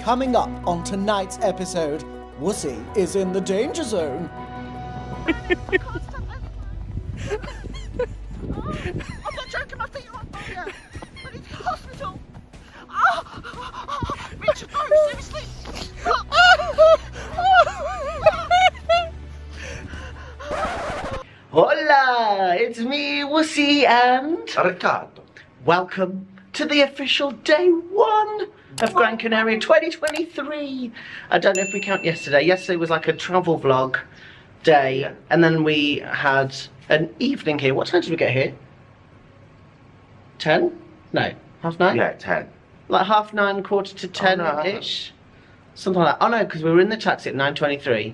Coming up on tonight's episode, Wussey is in the danger zone. I can't stand it. I'm not joking, my feet are on fire. I need to go to the hospital. Richard, no, seriously. Hola, it's me, Wussey, and Ricardo. welcome to the official day one of Gran Canaria 2023. I don't know if we count yesterday. Yesterday was like a travel vlog day, Yeah. and then we had an evening here. What time did we get here? 10? No, half 9? Yeah, 10. Like half 9, quarter to 10-ish? Something like that. Oh no, because we were in the taxi at 9:23.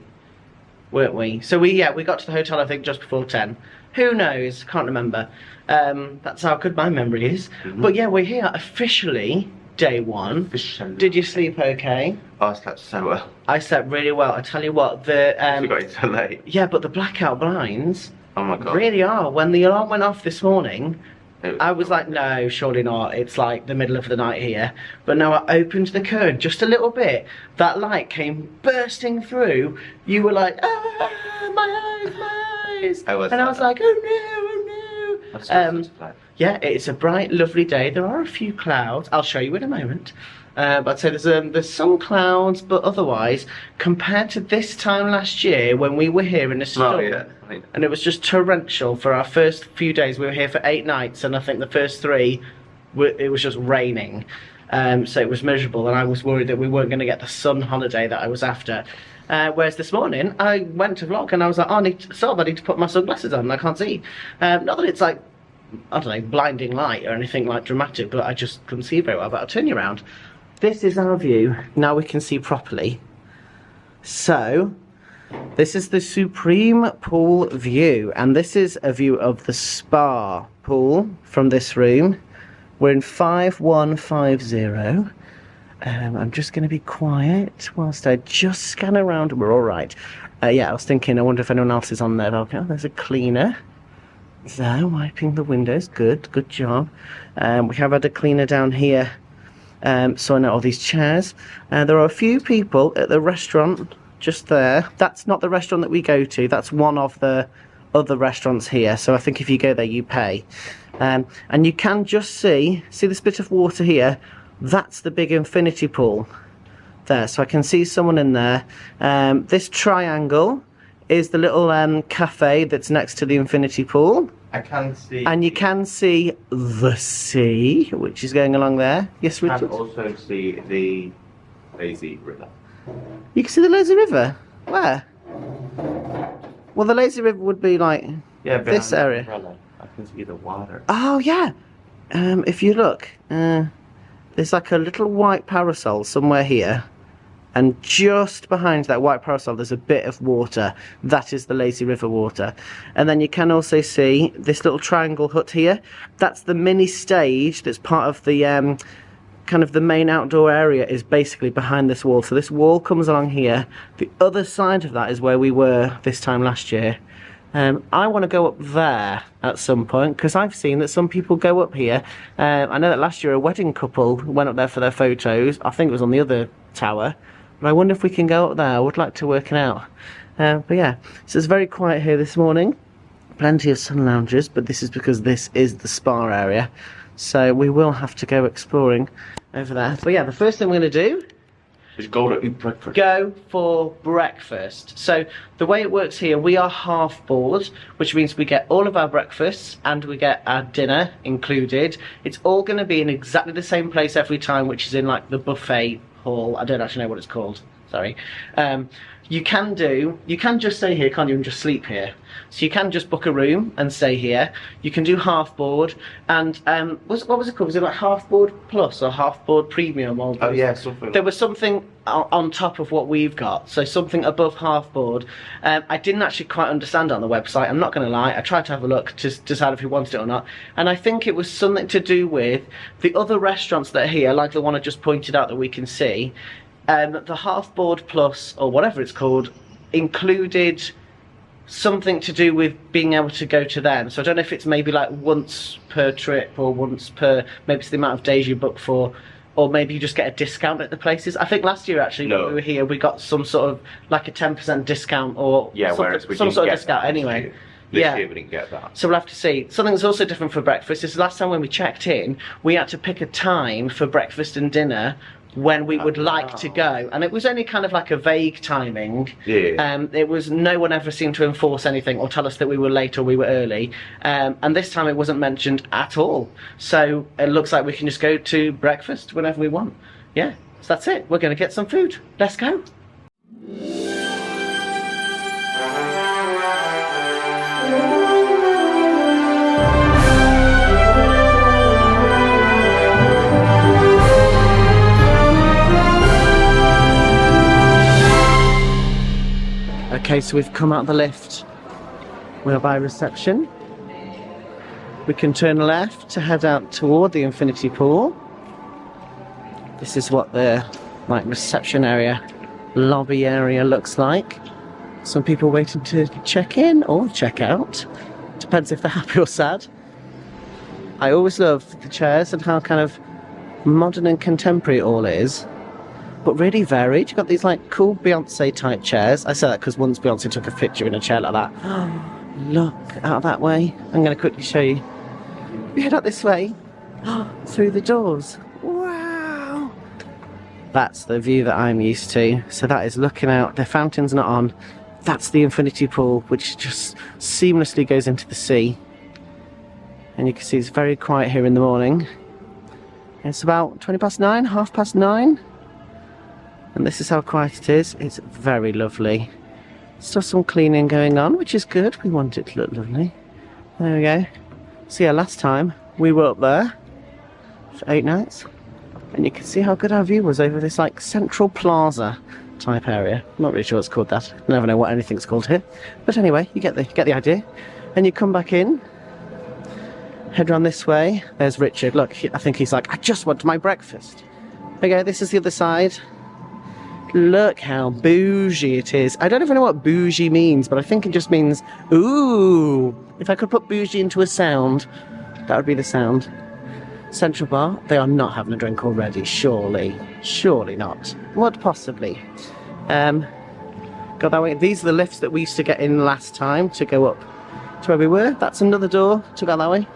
Weren't we? So we got to the hotel I think just before 10. Who knows? Can't remember. That's how good my memory is. But yeah, we're here officially day one. Officially. Did you sleep okay? Oh, I slept so well. I slept really well. I tell you what, the We got in so late. yeah, but the blackout blinds Oh my god. really are. When the alarm went off this morning, It I was like, no, surely not. It's like the middle of the night here. But now I opened the curtain just a little bit. That light came bursting through. You were like, ah, my eyes, my eyes. I was and I like was that. like, oh no, I've oh no. slept so late. Yeah, it's a bright, lovely day. There are a few clouds. I'll show you in a moment. But I'd say there's some clouds, but otherwise, compared to this time last year when we were here in the storm, Oh, yeah. and it was just torrential for our first few days. We were here for 8 nights, and I think the first 3, it was just raining. So it was miserable, and I was worried that we weren't going to get the sun holiday that I was after. Whereas this morning, I went to vlog, and I was like, oh, I need to put my sunglasses on, I can't see. Not that it's like, I don't know, blinding light or anything like dramatic, but I just couldn't see very well. But I'll turn you around. This is our view. Now we can see properly. So, this is the Supreme Pool view, and this is a view of the spa pool from this room. We're in 5150. I'm just going to be quiet whilst I just scan around. We're all right. Yeah, I was thinking, I wonder if anyone else is on there. Okay, oh, there's a cleaner. So, wiping the windows. Good job. We have had a cleaner down here. Sorting out all these chairs. There are a few people at the restaurant just there. That's not the restaurant that we go to. That's one of the other restaurants here. So I think if you go there, you pay. And you can just see this bit of water here? That's the big infinity pool there. So I can see someone in there. This triangle is the little cafe that's next to the infinity pool. I can see. And you can see the sea, which is going along there. Yes, I Richard? can also see the lazy river. You can see the lazy river. Where? Well, the lazy river would be like Yeah, this behind the area. umbrella, I can see the water. Oh, yeah. If you look, there's like a little white parasol somewhere here. And just behind that white parasol, there's a bit of water. That is the lazy river water. And then you can also see this little triangle hut here. That's the mini stage that's part of the kind of the main outdoor area is basically behind this wall. So this wall comes along here. The other side of that is where we were this time last year. I want to go up there at some point because I've seen that some people go up here. I know that last year a wedding couple went up there for their photos. I think it was on the other tower. But I wonder if we can go up there. I would like to work it out. But yeah, so it's very quiet here this morning. Plenty of sun loungers, but this is because this is the spa area. So we will have to go exploring over there. But yeah, the first thing we're going to do Just go to eat breakfast. go for breakfast. So the way it works here, we are half board, which means we get all of our breakfasts and we get our dinner included. It's all going to be in exactly the same place every time, which is in like the buffet hall. I don't actually know what it's called. Sorry. You can just stay here, can't you, and just sleep here. So you can just book a room and stay here. You can do half board, and what was it called? Was it like half board plus or half board premium? Or Oh yeah, something. there was something on top of what we've got, so something above half board. I didn't actually quite understand it on the website, I'm not going to lie. I tried to have a look to decide if we wanted it or not, and I think it was something to do with the other restaurants that are here, like the one I just pointed out that we can see. The half board plus, or whatever it's called, included something to do with being able to go to them. So I don't know if it's maybe like once per trip or once per, maybe it's the amount of days you book for or maybe you just get a discount at the places. I think last year actually when No. we were here we got some sort of like a 10% discount or Yeah, whereas we some didn't sort of get discount that anyway. This Yeah. year we didn't get that. So we'll have to see. Something that's also different for breakfast is last time when we checked in, we had to pick a time for breakfast and dinner when we would like to go, and it was only kind of like a vague timing. Yeah. It was, no one ever seemed to enforce anything or tell us that we were late or we were early, and this time it wasn't mentioned at all. So it looks like we can just go to breakfast whenever we want. Yeah, so that's it. We're going to get some food. Let's go. Okay, so we've come out the lift. We're by reception. We can turn left to head out toward the infinity pool. This is what the reception area, lobby area looks like. Some people waiting to check in or check out. Depends if they're happy or sad. I always love the chairs and how kind of modern and contemporary it all is. But really varied. You've got these like cool Beyonce type chairs. I say that because once Beyonce took a picture in a chair like that. Look out that way. I'm going to quickly show you. We head out this way. Through the doors. Wow. That's the view that I'm used to. So that is looking out. The fountain's not on. That's the infinity pool, which just seamlessly goes into the sea. And you can see it's very quiet here in the morning. It's about 9:20, 9:30. And this is how quiet it is. It's very lovely. Still some cleaning going on, which is good. We want it to look lovely. There we go. So yeah, last time we were up there for 8 nights. And you can see how good our view was over this like central plaza type area. I'm not really sure it's called that. I never know what anything's called here. But anyway, you get the idea. And you come back in. Head round this way. There's Richard. Look, I think he's like, I just want my breakfast. There we go. This is the other side. Look how bougie it is. I don't even know what bougie means, but I think it just means, ooh. If I could put bougie into a sound, that would be the sound. Central bar, they are not having a drink already, surely. Surely not. What possibly? Go that way. These are the lifts that we used to get in last time to go up to where we were. That's another door to go that way.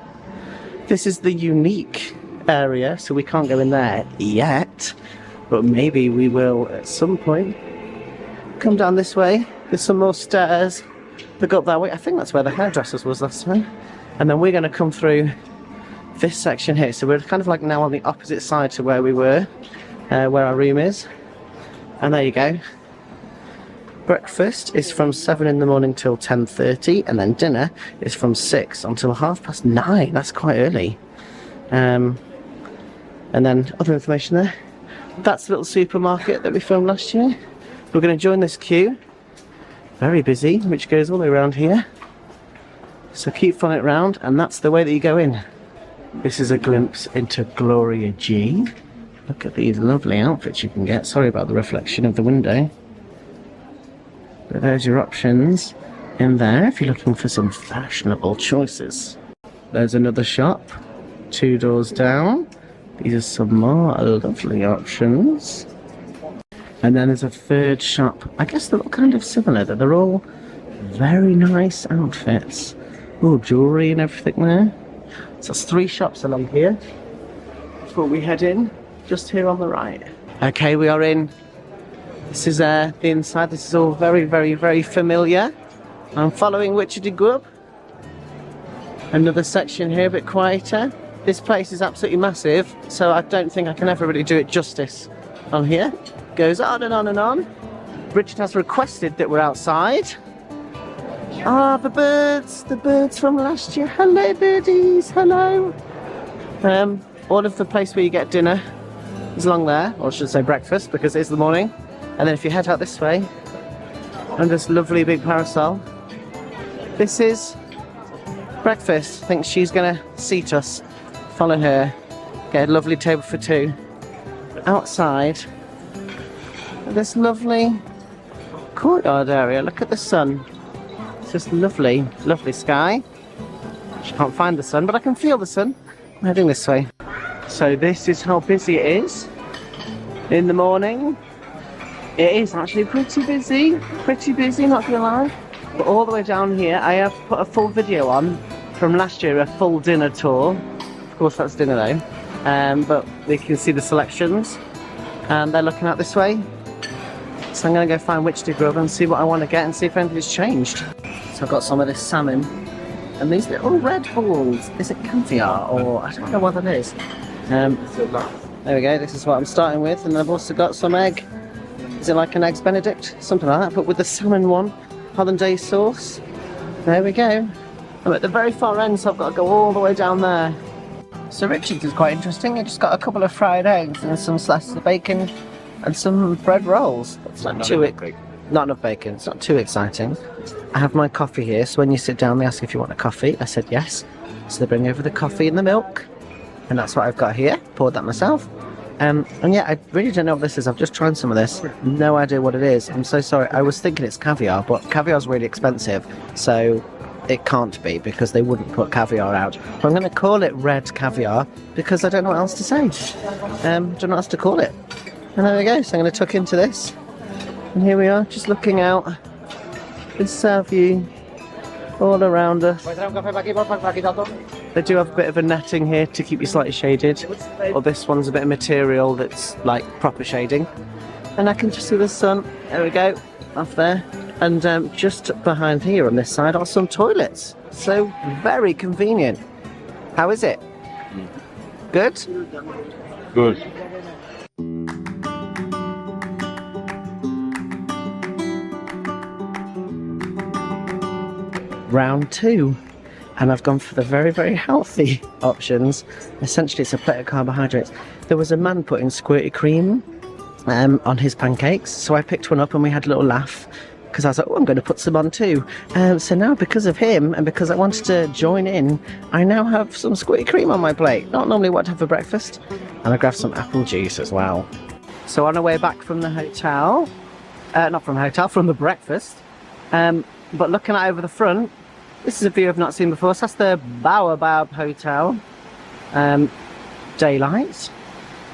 This is the unique area, so we can't go in there yet. But maybe we will at some point. Come down this way. There's some more stairs that go up that way. I think that's where the hairdressers was last time. And then we're going to come through this section here. So we're kind of like now on the opposite side to where we were, where our room is. And there you go. Breakfast is from 7 in the morning till 10:30, and then dinner is from 6 until 9:30. That's quite early. And then other information there. That's the little supermarket that we filmed last year. We're going to join this queue. Very busy, which goes all the way around here. So keep following it round, and that's the way that you go in. This is a glimpse into Gloria G. Look at these lovely outfits you can get. Sorry about the reflection of the window. But there's your options in there if you're looking for some fashionable choices. There's another shop, 2 doors down. These are some more lovely options. And then there's a third shop. I guess they're all kind of similar. They're all very nice outfits. Oh, jewellery and everything there. So that's 3 shops along here. Before we head in, just here on the right. Okay, we are in. This is the inside. This is all very, very, very familiar. I'm following Richard de Grub. Another section here, a bit quieter. This place is absolutely massive, so I don't think I can ever really do it justice on here. Goes on and on and on. Richard has requested that we're outside. Ah, the birds from last year. Hello, birdies, hello. All of the place where you get dinner is along there, or I should say breakfast, because it is the morning. And then if you head out this way, and this lovely big parasol, this is breakfast. I think she's gonna seat us. Follow her, get a lovely table for 2 outside this lovely courtyard area. Look at the sun. It's just lovely, lovely sky. I can't find the sun, but I can feel the sun. I'm heading this way. So this is how busy it is. in the morning. It is actually pretty busy, not gonna lie. But all the way down here, I have put a full video on from last year, a full dinner tour. Of course, that's dinner though. But you can see the selections, and they're looking out this way. So I'm gonna go find which to grub and see what I want to get and see if anything's changed. So I've got some of this salmon and these little red balls. Is it caviar or I don't know what that is. There we go. This is what I'm starting with, and I've also got some egg. Is it like an eggs Benedict? Something like that, but with the salmon one. Hollandaise sauce. There we go. I'm at the very far end, so I've got to go all the way down there. So Richard's is quite interesting. He just got a couple of fried eggs and some slices of bacon and some bread rolls. It's not enough bacon. It's not too exciting. I have my coffee here, so when you sit down, they ask if you want a coffee. I said yes. So they bring over the coffee and the milk, and that's what I've got here. Poured that myself. And yeah, I really don't know what this is. I've just tried some of this. No idea what it is. I'm so sorry. I was thinking it's caviar, but caviar's really expensive, so it can't be because they wouldn't put caviar out. But I'm going to call it red caviar because I don't know what else to say. Don't know what else to call it. And there we go. So I'm going to tuck into this. And here we are, just looking out. This view all around us. They do have a bit of a netting here to keep you slightly shaded. Or this one's a bit of material that's like proper shading. And I can just see the sun. There we go, off there. And just behind here on this side are some toilets. So very convenient. How is it? Good? Good. Round 2, and I've gone for the very, very healthy options. Essentially, it's a plate of carbohydrates. There was a man putting squirty cream on his pancakes, so I picked one up and we had a little laugh because I was like, oh, I'm going to put some on too. So now, because of him and because I wanted to join in, I now have some squirty cream on my plate. Not normally what I have for breakfast. And I grabbed some apple juice as well. So on our way back from the hotel, not from the hotel, from the breakfast, but looking out over the front, this is a view I've not seen before. So that's the Baobab Hotel. Daylight.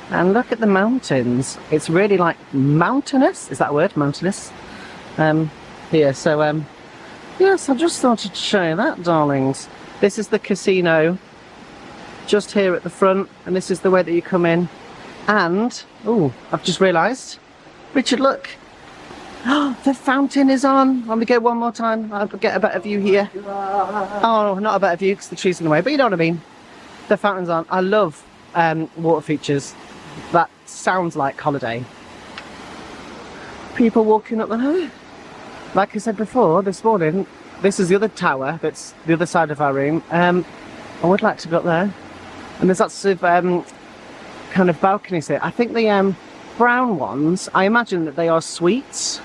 And look at the mountains. It's really like mountainous. Is that a word? Mountainous. Here. So, yes, I just thought I'd show you that, darlings. This is the casino. Just here at the front. And this is the way that you come in. And, oh, I've just realised. Richard, look. Oh, the fountain is on. Let me go one more time. I'll get a better view here. Oh, not a better view because the tree's in the way, but you know what I mean. The fountain's on. I love water features. That sounds like holiday. People walking up there. Like I said before, this morning, this is the other tower that's the other side of our room. I would like to go up there. And there's lots of kind of balconies here. I think the brown ones, I imagine that they are suites.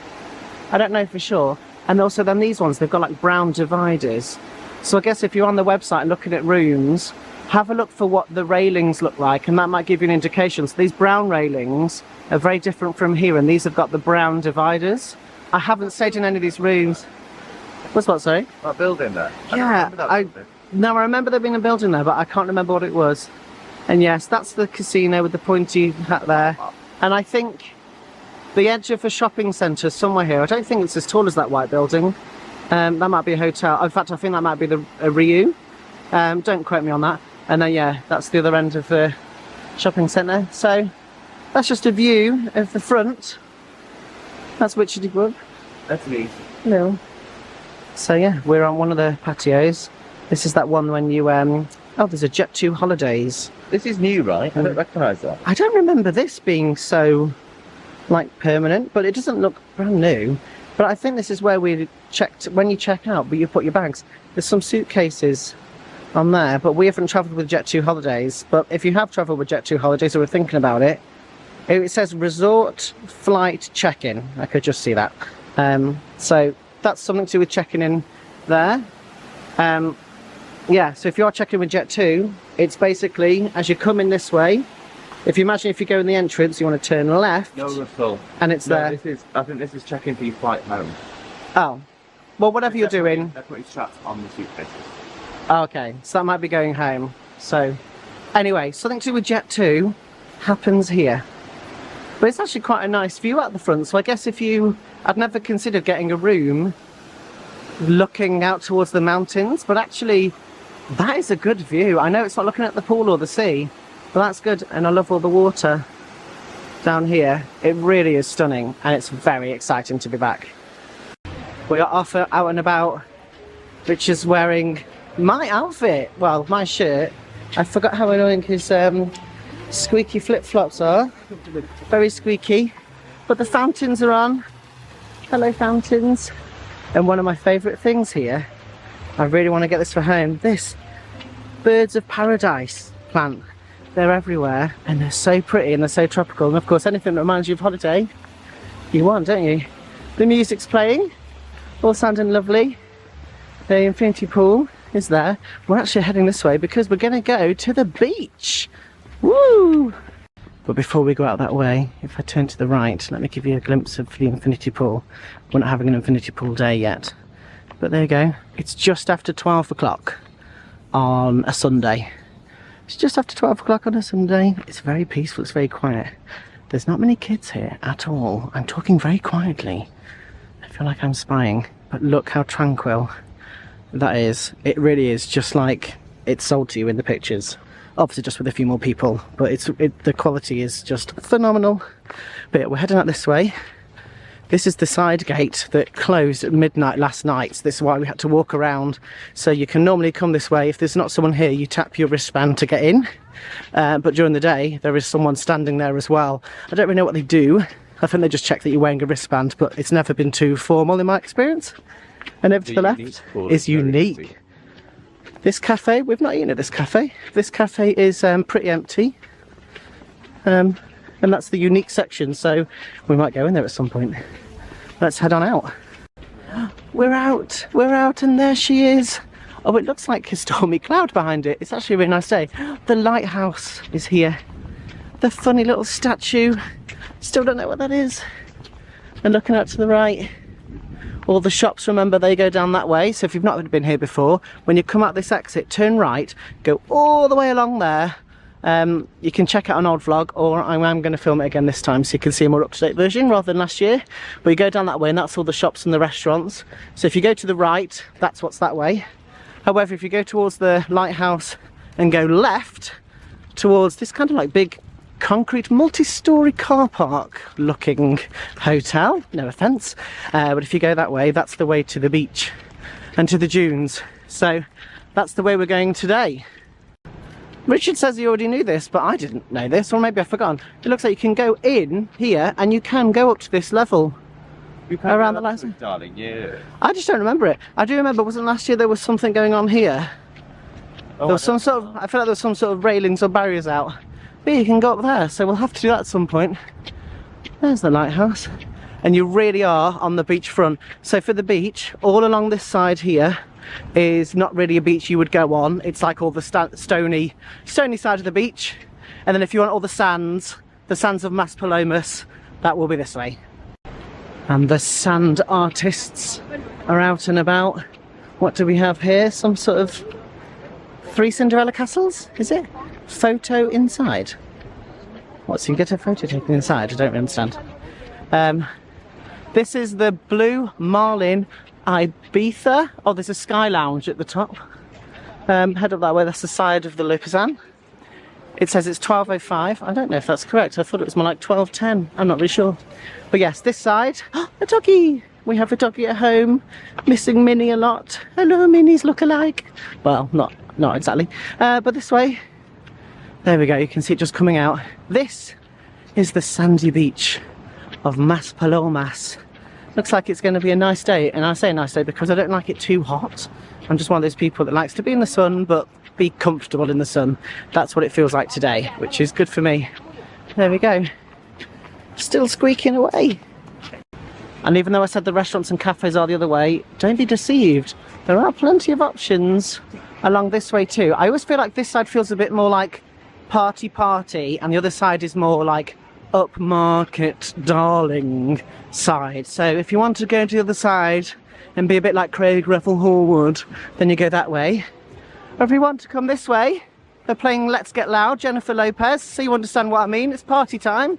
I don't know for sure. And also then these ones, they've got like brown dividers. So I guess if you're on the website looking at rooms, have a look for what the railings look like, and that might give you an indication. So these brown railings are very different from here, and these have got the brown dividers. I haven't stayed in any of these rooms. What's what, sorry? That building there? Yeah, I remember there being a building there, but I can't remember what it was. And yes, that's the casino with the pointy hat there. And I think the edge of a shopping centre somewhere here. I don't think it's as tall as that white building. That might be a hotel. In fact, I think that might be the Ryu. Don't quote me on that. And then, yeah, that's the other end of the shopping centre. So that's just a view of the front. That's Witchetty Grub. That's me. Hello. So yeah, we're on one of the patios. This is that one when you oh, there's a Jet2 Holidays. This is new, right? I don't recognise that. I don't remember this being so like permanent, but it doesn't look brand new. But I think this is where we checked when you check out, but you put your bags. There's some suitcases on there, but we haven't travelled with Jet2 Holidays. But if you have travelled with Jet2 Holidays or we're thinking about it, it says resort flight check-in. I could just see that. So that's something to do with checking in there. Yeah, so if you are checking with Jet2, it's basically as you come in this way. If you imagine if you go in the entrance, you want to turn left. No, Russell. And it's there. I think this is checking for your flight home. Oh, well, whatever you're doing. They're putting straps on the suitcases. Okay, so that might be going home. So, anyway, something to do with Jet2 happens here. But it's actually quite a nice view at the front, so I guess I'd never considered getting a room looking out towards the mountains, but actually that is a good view. I know it's not looking at the pool or the sea, but that's good, and I love all the water down here. It really is stunning, and it's very exciting to be back. We are off out and about. Rich is wearing my outfit, well, my shirt. I forgot how annoying his squeaky flip-flops are. Very squeaky. But the fountains are on. Hello, fountains. And one of my favourite things here, I really want to get this for home, this birds of paradise plant. They're everywhere, and they're so pretty and they're so tropical. And of course, anything that reminds you of holiday, you want, don't you? The music's playing, all sounding lovely. The infinity pool is there. We're actually heading this way because we're going to go to the beach. Woo! But before we go out that way, if I turn to the right, let me give you a glimpse of the infinity pool. We're not having an infinity pool day yet, but there you go. It's just after 12 o'clock on a Sunday. It's just after 12 o'clock on a Sunday. It's very peaceful, it's very quiet. There's not many kids here at all. I'm talking very quietly. I feel like I'm spying, but look how tranquil that is. It really is just like it's sold to you in the pictures. Obviously just with a few more people, but the quality is just phenomenal. But yeah, we're heading out this way. This is the side gate that closed at midnight last night, so this is why we had to walk around. So you can normally come this way. If there's not someone here, you tap your wristband to get in, but during the day there is someone standing there as well. I don't really know what they do. I think they just check that you're wearing a wristband, but it's never been too formal in my experience. And over to the left is unique. This cafe, we've not eaten at this cafe. This cafe is pretty empty. And that's the unique section, so we might go in there at some point. Let's head on out. We're out, and there she is. Oh, it looks like a stormy cloud behind it. It's actually a really nice day. The lighthouse is here. The funny little statue. Still don't know what that is. And looking out to the right, all the shops, remember, they go down that way. So if you've not been here before, when you come out this exit, turn right, go all the way along there. You can check out an old vlog, or I am going to film it again this time so you can see a more up-to-date version rather than last year. But you go down that way and that's all the shops and the restaurants. So if you go to the right, that's what's that way. However, if you go towards the lighthouse and go left towards this kind of like big concrete multi-storey car park looking hotel, no offence, but if you go that way, that's the way to the beach and to the dunes. So that's the way we're going today. Richard says he already knew this, but I didn't know this, or maybe I've forgotten. It looks like you can go in here and you can go up to this level around the lights. Darling, yeah. I just don't remember it. I do remember, wasn't last year there was something going on here? There was some sort of, I feel like there was some sort of railings or barriers out. But you can go up there, so we'll have to do that at some point. There's the lighthouse. And you really are on the beachfront. So for the beach, all along this side here is not really a beach you would go on. It's like all the stony side of the beach. And then if you want all the sands of Mas Palomas, that will be this way. And the sand artists are out and about. What do we have here? Some sort of 3 Cinderella castles, is it? Photo inside. What, so you get a photo taken inside? I don't really understand. This is the Blue Marlin Ibiza. Oh, there's a sky lounge at the top. Head up that way, that's the side of the Lopesan. It says it's 12:05. I don't know if that's correct. I thought it was more like 12:10. I'm not really sure. But yes, this side, a doggy. We have a doggy at home, missing Minnie a lot. Hello, Minnie's look-alike. Well, not exactly. But this way, there we go. You can see it just coming out. This is the sandy beach of Mas Palomas. Looks like it's going to be a nice day, and I say a nice day because I don't like it too hot. I'm just one of those people that likes to be in the sun, but be comfortable in the sun. That's what it feels like today, which is good for me. There we go. Still squeaking away. And even though I said the restaurants and cafes are the other way, don't be deceived. There are plenty of options along this way too. I always feel like this side feels a bit more like party, and the other side is more like upmarket, darling side. So if you want to go to the other side and be a bit like Craig Ruffle Horwood, then you go that way. Or if you want to come this way, they're playing Let's Get Loud, Jennifer Lopez, so you understand what I mean. It's party time.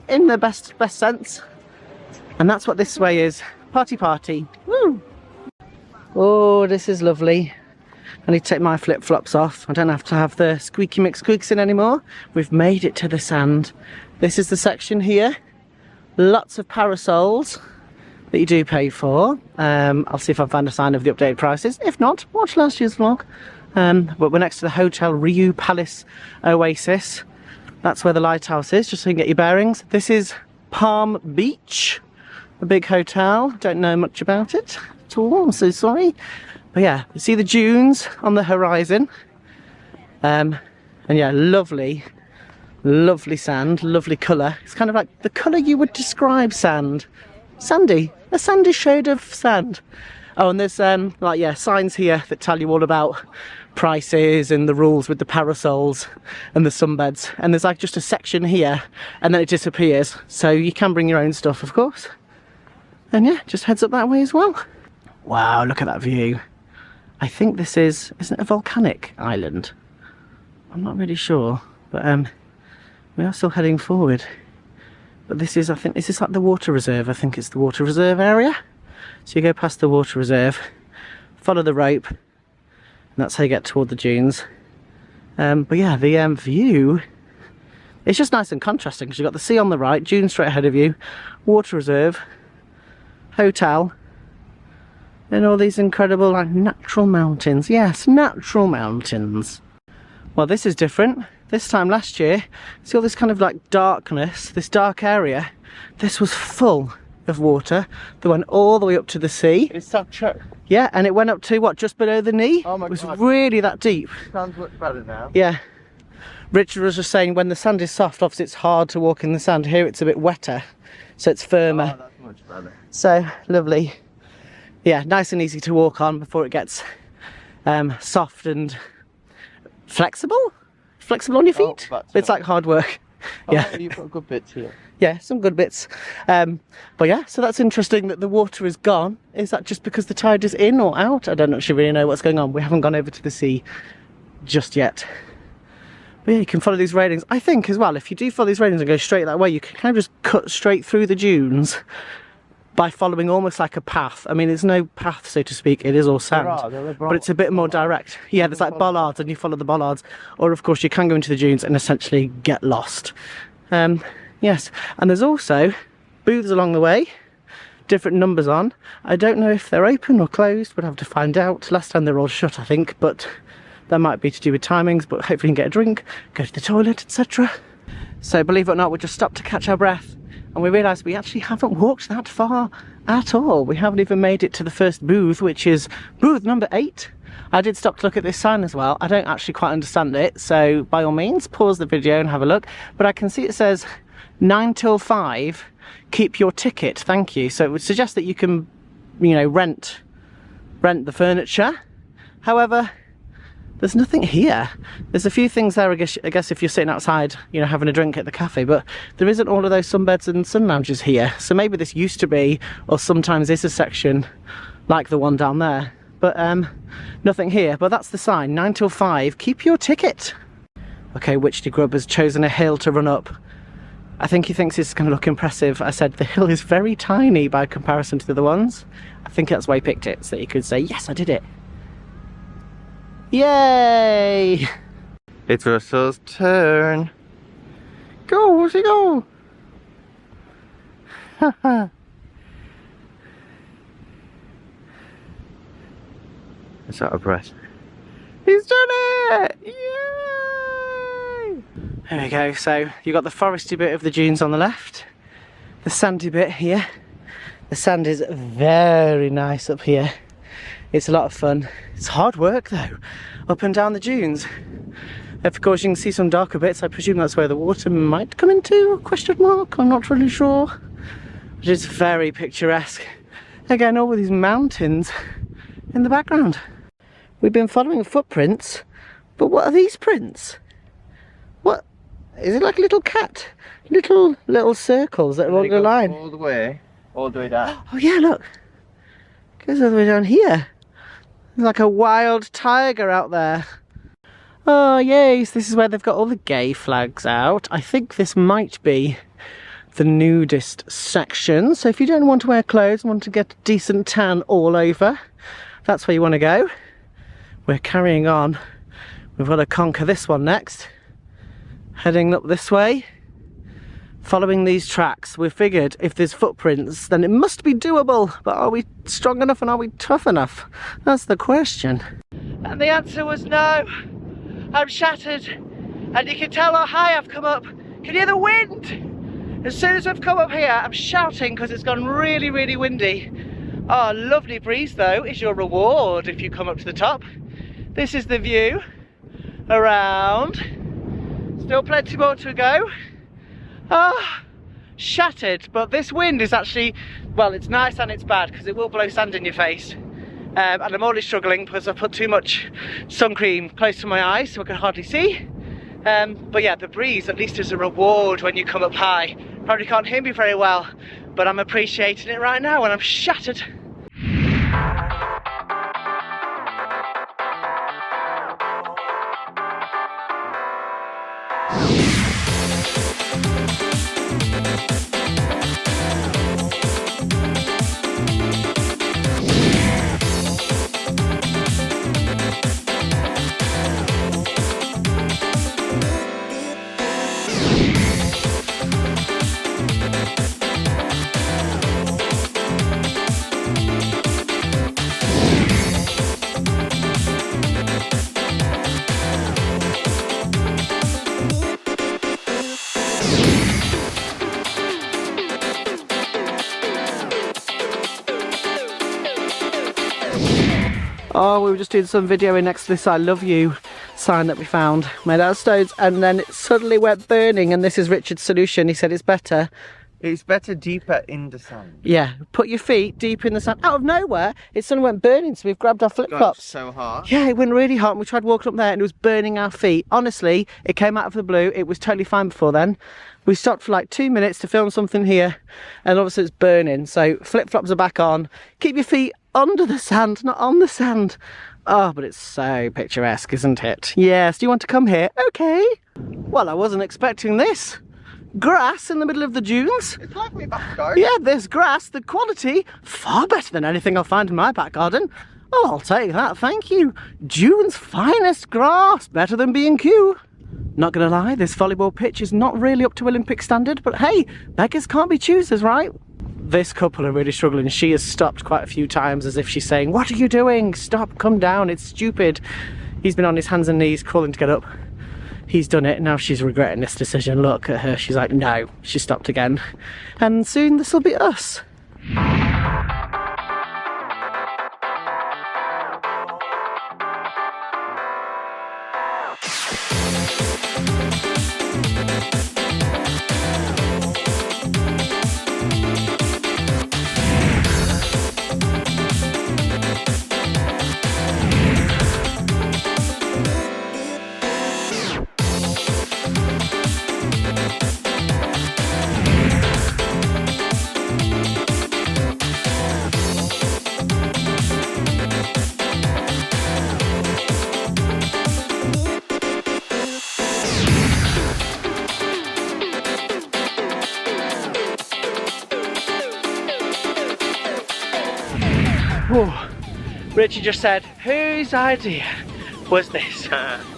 in the best sense. And that's what this way is. Party, party. Woo! Oh, this is lovely. I need to take my flip-flops off. I don't have to have the squeaky McSqueaks in anymore. We've made it to the sand. This is the section here. Lots of parasols that you do pay for. I'll see if I find a sign of the updated prices. If not, watch last year's vlog. But we're next to the Hotel Riu Palace Oasis. That's where the lighthouse is, just so you can get your bearings. This is Palm Beach, a big hotel. Don't know much about it at all, I'm so sorry. But yeah, you see the dunes on the horizon. And yeah, lovely, lovely sand, lovely colour. It's kind of like the colour you would describe sand. Sandy, a sandy shade of sand. Oh, and there's like, yeah, signs here that tell you all about prices and the rules with the parasols and the sunbeds. And there's like just a section here and then it disappears. So you can bring your own stuff, of course. And yeah, just heads up that way as well. Wow, look at that view. I think this isn't it a volcanic island? I'm not really sure, but we are still heading forward. But this is, I think, is this like the water reserve? I think it's the water reserve area. So you go past the water reserve, follow the rope, and that's how you get toward the dunes. But yeah, the view, it's just nice and contrasting because you've got the sea on the right, dunes straight ahead of you, water reserve, hotel, and all these incredible like natural mountains. Yes, natural mountains. Well, this is different. This time last year, see all this kind of like darkness, this dark area, this was full of water that went all the way up to the sea. It's so true. Yeah, and it went up to what, just below the knee? Oh my God. It was God. really that deep. Sounds much better now. Yeah. Richard was just saying when the sand is soft, obviously it's hard to walk in the sand. Here it's a bit wetter, so it's firmer. Oh, that's much better. So lovely. Yeah, nice and easy to walk on before it gets soft and flexible. Flexible on your feet. Oh, it's like hard work. Oh, Yeah. you've got good bits here. Yeah, some good bits. But yeah, so that's interesting that the water is gone. Is that just because the tide is in or out? I don't actually really know what's going on. We haven't gone over to the sea just yet. But yeah, you can follow these railings. I think as well, if you do follow these railings and go straight that way, you can kind of just cut straight through the dunes by following almost like a path. I mean, there's no path, so to speak. It is all sand, but it's a bit more direct. Yeah, there's like bollards and you follow the bollards. Or of course you can go into the dunes and essentially get lost. Yes, and there's also booths along the way, different numbers on. I don't know if they're open or closed, we'll have to find out. Last time they were all shut, I think, but that might be to do with timings, but hopefully you can get a drink, go to the toilet, etc. So believe it or not, we just stopped to catch our breath and we realised we actually haven't walked that far at all. We haven't even made it to the first booth, which is booth number 8. I did stop to look at this sign as well. I don't actually quite understand it, so by all means pause the video and have a look. But I can see it says 9 till 5, keep your ticket, thank you. So it would suggest that you can, you know, rent the furniture. However, there's nothing here. There's a few things there, I guess if you're sitting outside, you know, having a drink at the cafe, but there isn't all of those sunbeds and sun lounges here. So maybe this used to be, or sometimes is a section like the one down there. But nothing here. But that's the sign, 9 till 5, keep your ticket. Okay, Witchy Grub has chosen a hill to run up. I think he thinks it's going to look impressive. I said the hill is very tiny by comparison to the other ones. I think that's why he picked it, so that he could say, yes, I did it. Yay! It's Russell's turn. Go, Wussey, go! Haha. It's out of breath. He's done it! Yay! There we go, so you got the foresty bit of the dunes on the left, the sandy bit here. The sand is very nice up here. It's a lot of fun. It's hard work though, up and down the dunes. Of course you can see some darker bits. I presume that's where the water might come into, question mark, I'm not really sure. But it's very picturesque. Again, all with these mountains in the background. We've been following footprints, but what are these prints? What? Is it like a little cat? Little circles that are along the line. All the way down. Oh yeah, look. Goes all the way down here. There's like a wild tiger out there. Oh yes, this is where they've got all the gay flags out. I think this might be the nudist section. So if you don't want to wear clothes and want to get a decent tan all over, that's where you want to go. We're carrying on. We've got to conquer this one next. Heading up this way. Following these tracks, we figured if there's footprints, then it must be doable. But are we strong enough and are we tough enough? That's the question. And the answer was no. I'm shattered. And you can tell how high I've come up. Can you hear the wind? As soon as I've come up here, I'm shouting because it's gone really, really windy. Oh, lovely breeze though is your reward if you come up to the top. This is the view around. Still plenty more to go. Ah, shattered, but this wind is actually, well, it's nice and it's bad because it will blow sand in your face. And I'm already struggling because I've put too much sun cream close to my eyes so I can hardly see. But yeah, the breeze at least is a reward when you come up high. Probably can't hear me very well, but I'm appreciating it right now when I'm shattered. Oh, we were just doing some videoing next to this I love you sign that we found made out of stones, and then it suddenly went burning, and this is Richard's solution. He said it's better deeper in the sand. Yeah, put your feet deep in the sand. Out of nowhere it suddenly went burning, so we've grabbed our flip-flops. So hot. Yeah, it went really hot and we tried walking up there and it was burning our feet. Honestly, it came out of the blue. It was totally fine before then. We stopped for like 2 minutes to film something here and obviously it's burning, so flip-flops are back on. Keep your feet under the sand, not on the sand. Oh, but it's so picturesque, isn't it? Yes, do you want to come here? Okay. Well, I wasn't expecting this. Grass in the middle of the dunes. It's like my back garden. Yeah, there's grass, the quality, far better than anything I'll find in my back garden. Oh, I'll take that, thank you. Dune's finest grass, better than B&Q. Not gonna lie, this volleyball pitch is not really up to Olympic standard, but hey, beggars can't be choosers, right? This couple are really struggling. She has stopped quite a few times as if she's saying, what are you doing? Stop, come down, it's stupid. He's been on his hands and knees crawling to get up. He's done it, now she's regretting this decision. Look at her, she's like, no. She stopped again. And soon this will be us. Oh, Richie just said, whose idea was this?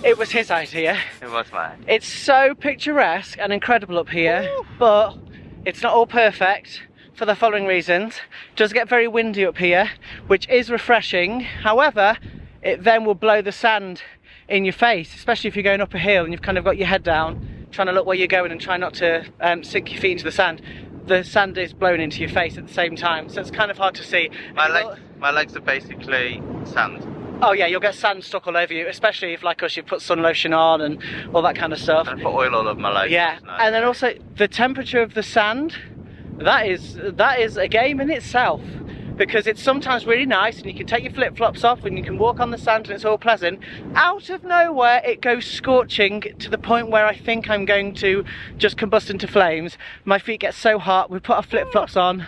It was his idea. It was mine. It's so picturesque and incredible up here, but it's not all perfect for the following reasons. It does get very windy up here, which is refreshing. However, it then will blow the sand in your face, especially if you're going up a hill and you've kind of got your head down, trying to look where you're going and try not to sink your feet into the sand. The sand is blown into your face at the same time, so it's kind of hard to see. My legs are basically sand. Oh yeah, you'll get sand stuck all over you, especially if, like us, you've put sun lotion on and all that kind of stuff. And put oil all over my legs. Yeah, and then also the temperature of the sand, that is a game in itself, because it's sometimes really nice and you can take your flip-flops off and you can walk on the sand and it's all pleasant. Out of nowhere it goes scorching to the point where I think I'm going to just combust into flames. My feet get so hot, we put our flip-flops on,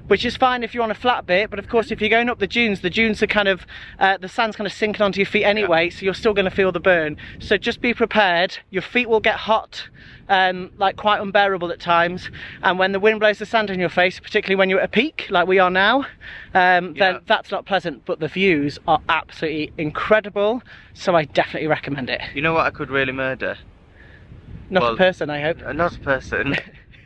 which is fine if you're on a flat bit, but of course if you're going up the dunes are kind of, the sand's kind of sinking onto your feet anyway, so you're still going to feel the burn. So just be prepared, your feet will get hot, like quite unbearable at times, and when the wind blows the sand in your face, particularly when you're at a peak like we are now, then that's not pleasant, but the views are absolutely incredible, so I definitely recommend it. You know what I could really murder? Not a person, I hope. Not a person.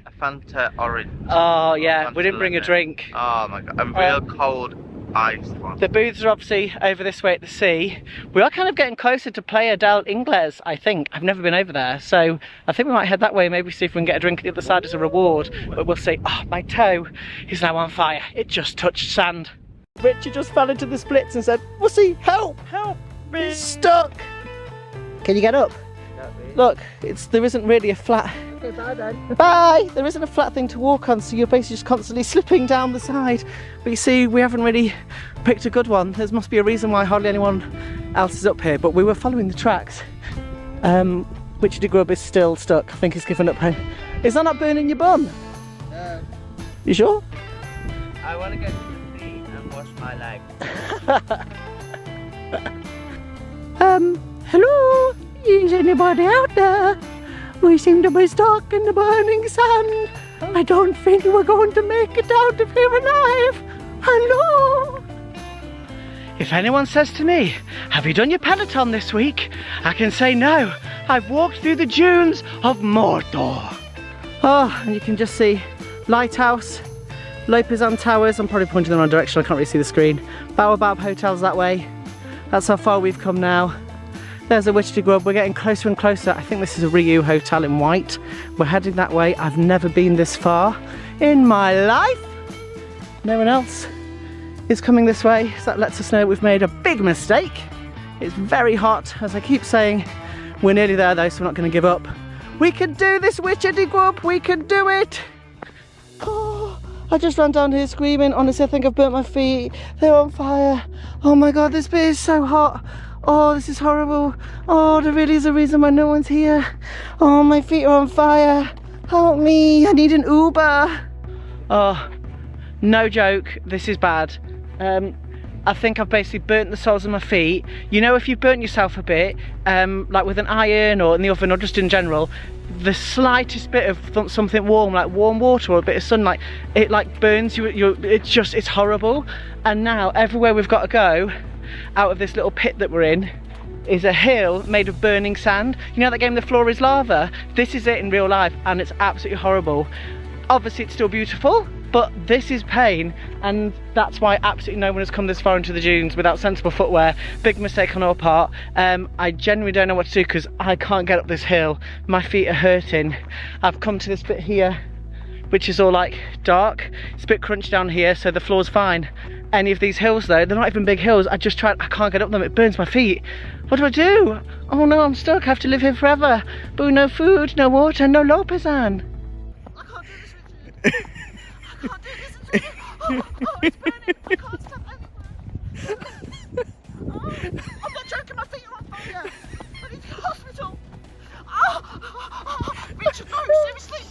A Fanta orange. Oh yeah, Fanta we didn't bring a lemon. drink. Oh my god, a real cold iced one. The booths are obviously over this way at the sea. We are kind of getting closer to Playa del Ingles, I think. I've never been over there, so I think we might head that way, maybe see if we can get a drink at the other side as a reward, but we'll see. Oh, my toe is now on fire. It just touched sand. Richard just fell into the splits and said, Wussey, help, help, he's stuck. Can you get up? Look, there isn't really a flat... Okay, bye then. Bye! There isn't a flat thing to walk on, so you're basically just constantly slipping down the side. But you see, we haven't really picked a good one. There must be a reason why hardly anyone else is up here, but we were following the tracks. Richard Grub is still stuck. I think he's given up hope. Is that not burning your bum? No. You sure? I want to go to the sea and wash my legs. Hello? Is anybody out there? We seem to be stuck in the burning sand. I don't think we're going to make it out of here alive. Hello? If anyone says to me, have you done your Peloton this week? I can say no. I've walked through the dunes of Mordor. Oh, and you can just see Lighthouse, Lopesan Towers. I'm probably pointing in the wrong direction. I can't really see the screen. Baobab Hotel's that way. That's how far we've come now. There's a Wussey Grub. We're getting closer and closer. I think this is a Ryu hotel in white. We're heading that way. I've never been this far in my life. No one else is coming this way, so that lets us know we've made a big mistake. It's very hot, as I keep saying. We're nearly there though, so we're not going to give up. We can do this, Wussey Grub. We can do it. Oh, I just ran down here screaming. Honestly, I think I've burnt my feet. They're on fire. Oh my god, this bit is so hot. Oh, this is horrible. Oh, there really is a reason why no one's here. Oh, my feet are on fire. Help me, I need an Uber. Oh, no joke, this is bad. I think I've basically burnt the soles of my feet. You know, if you've burnt yourself a bit, like with an iron or in the oven or just in general, the slightest bit of something warm, like warm water or a bit of sunlight, it like burns you. It's horrible. And now everywhere we've got to go, out of this little pit that we're in, is a hill made of burning sand. You know that game The Floor is Lava? This is it in real life, and it's absolutely horrible. Obviously it's still beautiful, but this is pain, and that's why absolutely no one has come this far into the dunes without sensible footwear. Big mistake on our part. I genuinely don't know what to do because I can't get up this hill. My feet are hurting. I've come to this bit here, which is all like dark. It's a bit crunched down here, so the floor's fine. Any of these hills though, they're not even big hills. I can't get up them, it burns my feet. What do I do? Oh no, I'm stuck, I have to live here forever. Boo, no food, no water, no Lopesan. I can't do this, Richard. I can't do this. Oh, it's burning. I can't stop anymore. Oh, I'm not joking, my feet are on fire. I need to go to the hospital. Oh, Richard, no, seriously.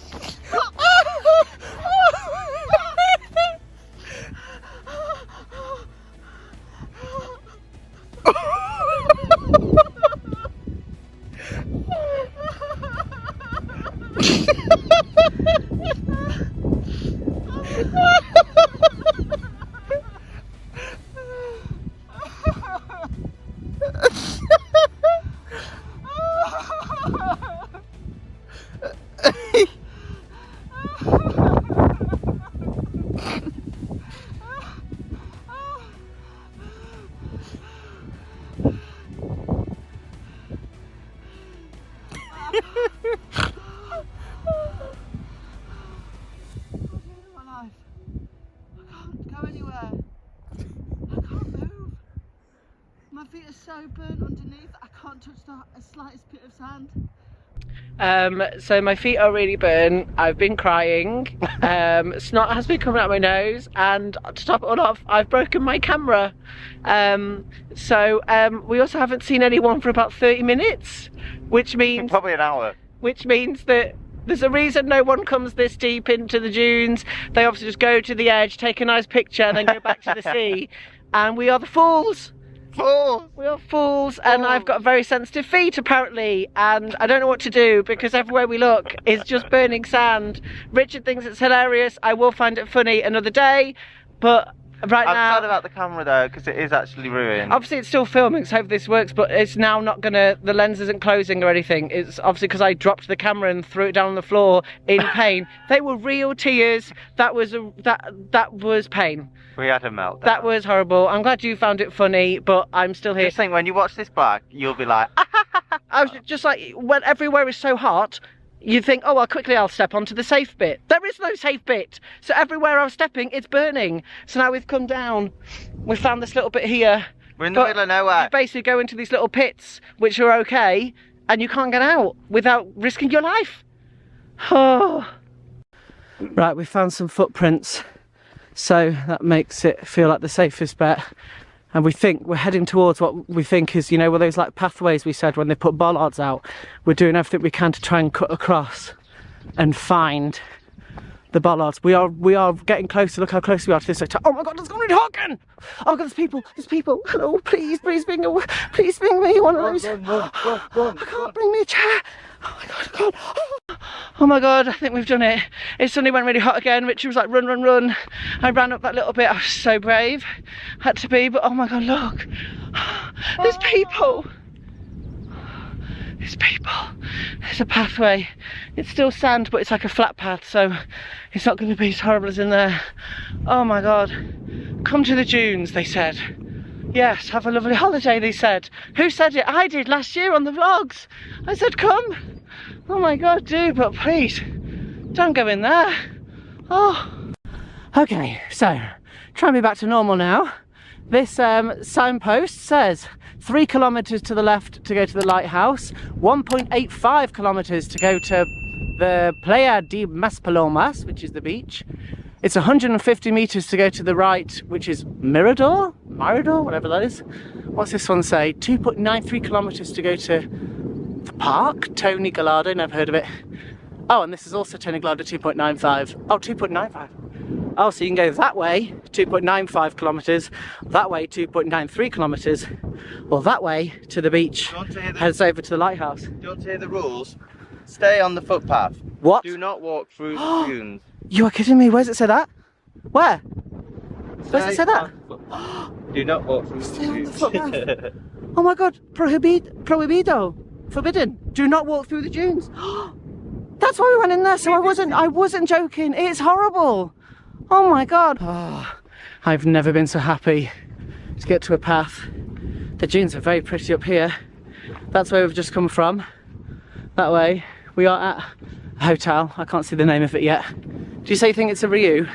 My feet are so burnt underneath, I can't touch the slightest bit of sand. So my feet are really burnt. I've been crying. Snot has been coming out my nose, and to top it all off, I've broken my camera. We also haven't seen anyone for about 30 minutes, which means probably an hour. Which means that There's a reason no one comes this deep into the dunes. They obviously just go to the edge, take a nice picture, and then go back to the sea. And we are the fools. Fools! We are fools, and I've got very sensitive feet apparently, and I don't know what to do because everywhere we look is just burning sand. Richard thinks it's hilarious. I will find it funny another day, but right I'm now... sad about the camera though, because it is actually ruined. Obviously it's still filming, so I hope this works, but it's now not gonna, the lens isn't closing or anything. It's obviously because I dropped the camera and threw it down on the floor in pain. They were real tears. That was pain. We had a meltdown. That was horrible. I'm glad you found it funny, but I'm still here. Just think, when you watch this back, you'll be like, I was just like, when everywhere is so hot, you think, oh well, quickly I'll step onto the safe bit. There is no safe bit. So everywhere I'm stepping, it's burning. So now we've come down. We've found this little bit here. we're in the middle of nowhere. You basically go into these little pits, which are okay, and you can't get out without risking your life. Oh. Right, we found some footprints. So that makes it feel like the safest bet. And we think we're heading towards what we think is, you know, those like pathways we said when they put bollards out. We're doing everything we can to try and cut across and find the bollards. We are getting closer. Look how close we are to this. Oh my God, it's going really hot again. Oh my God, there's people. Hello, please bring me one of those. I can't bring me a chair. Oh my God, I can't. Oh my God, I think we've done it. It suddenly went really hot again. Richard was like, run, run, run. I ran up that little bit. I was so brave. Had to be, but oh my God, look. There's people. There's people. There's a pathway. It's still sand, but it's like a flat path, so it's not going to be as horrible as in there. Oh my God. Come to the dunes, they said. Yes, have a lovely holiday, they said. Who said it? I did last year on the vlogs. I said, come. Oh my God, do, but please, don't go in there. Oh. Okay, so, trying to be back to normal now. This signpost says 3 kilometres to the left to go to the lighthouse, 1.85 kilometres to go to the Playa de Maspalomas, which is the beach. It's 150 metres to go to the right, which is Mirador, whatever that is. What's this one say? 2.93 kilometres to go to the park, Tony Gallardo, never heard of it. Oh, and this is also Tony Gallardo, 2.95. Oh, 2.95. Oh, so you can go that way, 2.95 kilometres, that way 2.93 kilometres, or that way to the beach, heads over to the lighthouse. Do you want to hear the rules? Stay on the footpath. What? Do not walk through the dunes. You are kidding me, where's it say that? Where? Where's it say that? Do not walk through Stay on the the footpath. Oh my God, prohibido, forbidden, do not walk through the dunes. That's why we went in there, so I wasn't joking, it's horrible. Oh my God. Oh, I've never been so happy to get to a path. The dunes are very pretty up here. That's where we've just come from. That way. We are at a hotel. I can't see the name of it yet. Do you say you think it's a Ryu?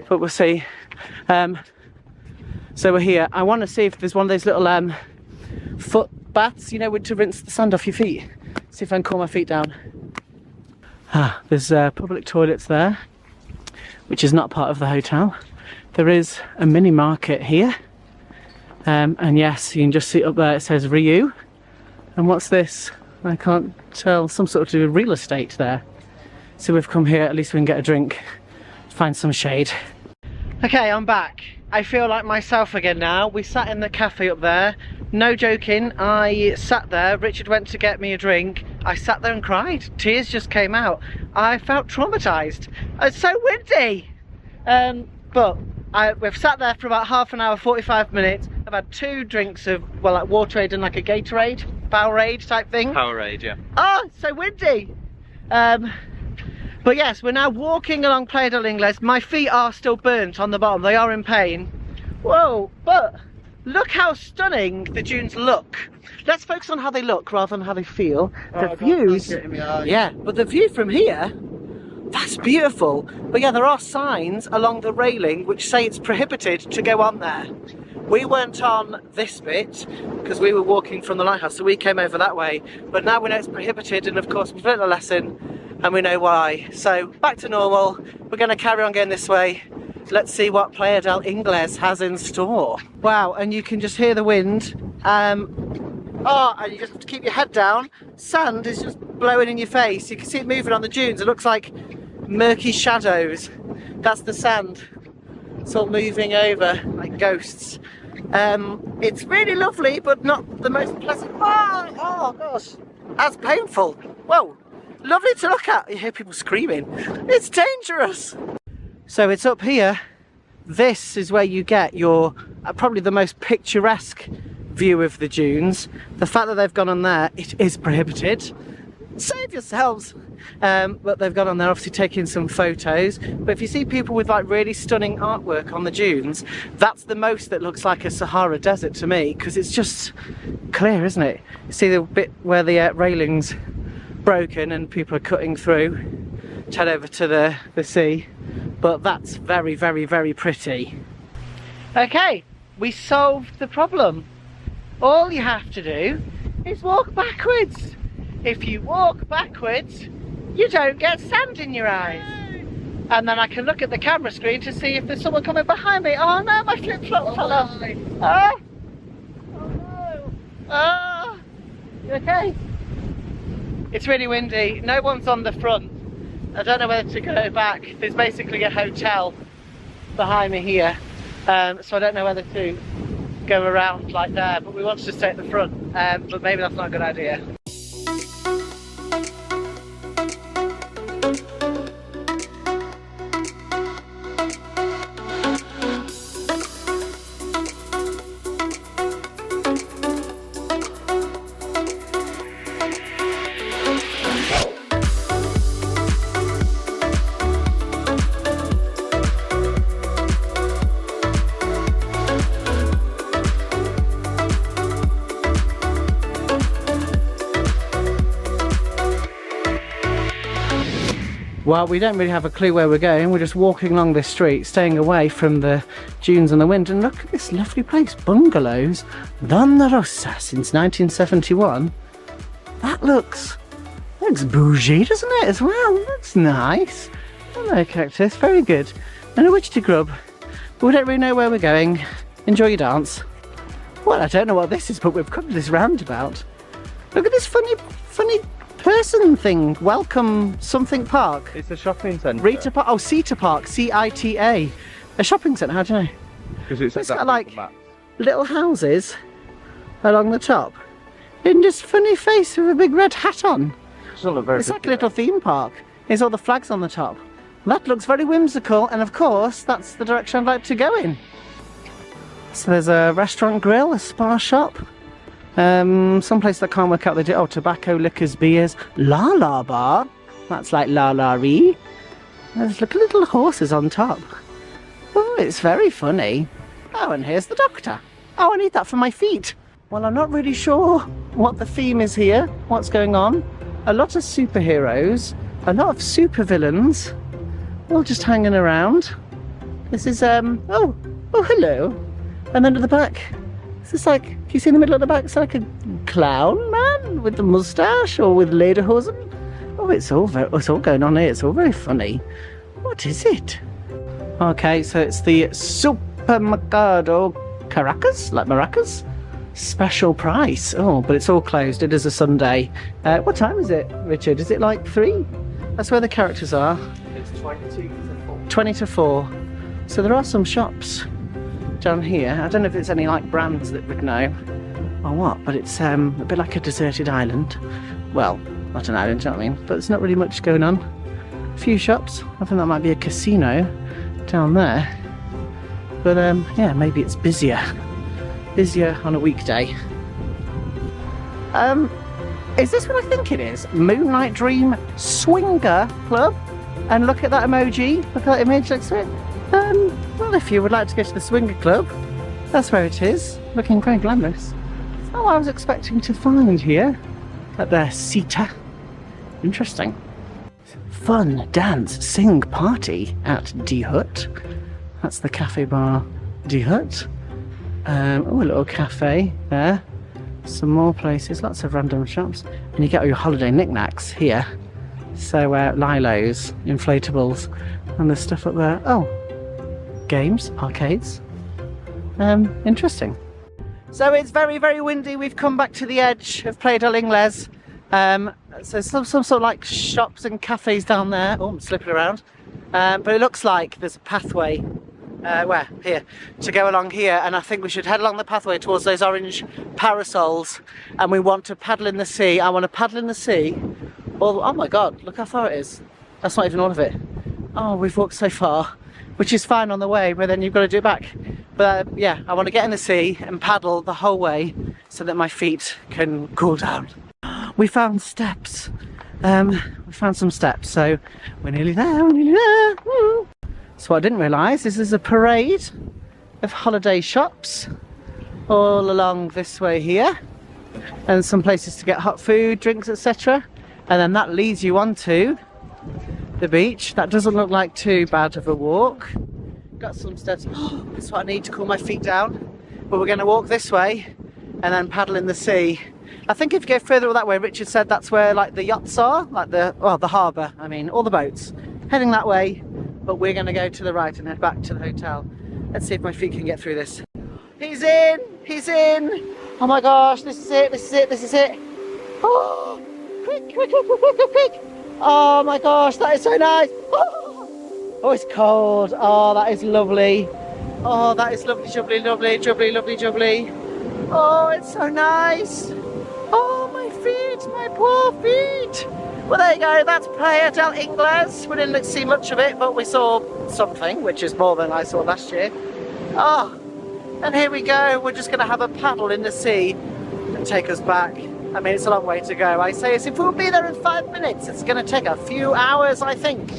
But we'll see. So we're here. I want to see if there's one of those little foot baths, you know, to rinse the sand off your feet. See if I can cool my feet down. There's public toilets there, which is not part of the hotel. There is a mini market here. And yes, you can just see up there, it says Ryu. And what's this? I can't tell, some sort of real estate there. So we've come here, at least we can get a drink, find some shade. Okay, I'm back. I feel like myself again now. We sat in the cafe up there. No joking, I sat there, Richard went to get me a drink. I sat there and cried. Tears just came out. I felt traumatised. It's so windy. But we've sat there for about half an hour, 45 minutes. I've had 2 drinks of, well, like Waterade and like a Gatorade, Powerade type thing. Powerade, yeah. Oh, it's so windy. But yes, we're now walking along Playa del Ingles. My feet are still burnt on the bottom. They are in pain. Whoa, but look how stunning the dunes look. Let's focus on how they look rather than how they feel. The views, yeah, but the view from here, that's beautiful. But yeah, there are signs along the railing which say it's prohibited to go on there. We weren't on this bit because we were walking from the lighthouse, so we came over that way. But now we know it's prohibited, and of course we've learned a lesson and we know why. So back to normal. We're going to carry on going this way. Let's see what Playa del Ingles has in store. Wow, and you can just hear the wind. Oh, and you just have to keep your head down. Sand is just blowing in your face. You can see it moving on the dunes. It looks like murky shadows. That's the sand. It's all moving over like ghosts. It's really lovely, but not the most pleasant. Oh gosh, that's painful. Whoa, lovely to look at. You hear people screaming. It's dangerous. So it's up here. This is where you get your probably the most picturesque view of the dunes. The fact that they've gone on there, it is prohibited. Save yourselves. But they've gone on there, obviously taking some photos. But if you see people with like really stunning artwork on the dunes, that's the most that looks like a Sahara desert to me, because it's just clear, isn't it? You see the bit where the railing's broken and people are cutting through to head over to the sea. But that's very, very, very pretty. Okay, we solved the problem. All you have to do is walk backwards. If you walk backwards, you don't get sand in your eyes. And then I can look at the camera screen to see if there's someone coming behind me. Oh no, my flip-flop fell off. Oh no. Oh, you okay? It's really windy. No one's on the front. I don't know whether to go back. There's basically a hotel behind me here. So I don't know whether to go around like there, but we wanted to stay at the front. But maybe that's not a good idea. Well, we don't really have a clue where we're going. We're just walking along this street, staying away from the dunes and the wind. And look at this lovely place, Bungalows Donna Rosa, since 1971. That looks bougie, doesn't it, as well? That's nice. Hello, cactus, very good. And a witch to grub. But we don't really know where we're going. Enjoy your dance. Well, I don't know what this is, but we've come to this roundabout. Look at this funny person thing. Welcome something park. It's a shopping centre. Rita Park. Oh, Cita Park. C-I-T-A. A shopping centre. How do you know? Because it's got like little houses along the top. And just funny face with a big red hat on. It's like a little theme park. There's all the flags on the top. That looks very whimsical, and of course that's the direction I'd like to go in. So there's a restaurant grill, a spa shop. Some place that can't work out they do. Oh, tobacco, liquors, beers, La La Bar. That's like La La Ree. There's like little horses on top. Oh, it's very funny. Oh, and here's the doctor. Oh, I need that for my feet. Well, I'm not really sure what the theme is here, what's going on. A lot of superheroes, a lot of supervillains, all just hanging around. This is, oh, hello. And then at the back, this is like, if you see in the middle of the back, it's like a clown man with the moustache or with lederhosen. Oh, it's all going on here. It's all very funny. What is it? Okay, so it's the Supermercado Caracas, like maracas. Special price. Oh, but it's all closed. It is a Sunday. What time is it, Richard? Is it like 3? That's where the characters are. It's 20 to 4. 20 to 4. So there are some shops down here. I don't know if it's any like brands that would know or what, but it's a bit like a deserted island. Well, not an island, do you know what I mean? But there's not really much going on. A few shops. I think that might be a casino down there. But yeah, maybe it's busier on a weekday. Is this what I think it is? Moonlight Dream Swinger Club? And look at that emoji. Look at that image next to it. Well, if you would like to go to the Swinger Club, that's where it is. Looking very glamorous. That's not what I was expecting to find here at the Cita. Interesting. Fun, dance, sing, party at Die Hut. That's the cafe bar Die Hut. Oh, a little cafe there. Some more places, lots of random shops. And you get all your holiday knickknacks here. So, Lilos, inflatables, and there's stuff up there. Oh, games, arcades. Interesting. So it's very, very windy. We've come back to the edge of Playa del Ingles. So some sort of like shops and cafes down there. Oh, I'm slipping around. But it looks like there's a pathway, where? Here, to go along here, and I think we should head along the pathway towards those orange parasols, and we want to paddle in the sea. I want to paddle in the sea. Oh my God, look how far it is. That's not even all of it. Oh, we've walked so far, which is fine on the way, but then you've got to do it back. But yeah, I want to get in the sea and paddle the whole way so that my feet can cool down. We found steps. We found some steps, so we're nearly there, Woo. So what I didn't realise is there's a parade of holiday shops all along this way here, and some places to get hot food, drinks, etc. And then that leads you onto the beach. That doesn't look like too bad of a walk. Got some steps. That's what I need to cool my feet down. But we're going to walk this way and then paddle in the sea. I think if you go further that way, Richard said that's where like the yachts are, like the harbour, I mean, all the boats. Heading that way, but we're going to go to the right and head back to the hotel. Let's see if my feet can get through this. He's in! He's in! Oh my gosh, this is it, this is it, this is it. Oh, quick, quick, quick, quick, quick, quick. Oh my gosh, that is so nice. Oh, it's cold. Oh, that is lovely. Oh, that is lovely, jubbly, lovely, jubbly, lovely, jubbly. Oh, it's so nice. Oh, my feet, my poor feet. Well, there you go, that's Playa del Ingles. We didn't see much of it, but we saw something, which is more than I saw last year. Oh, and here we go. We're just going to have a paddle in the sea and take us back. I mean, it's a long way to go. I say as if we'll be there in 5 minutes. It's going to take a few hours, I think.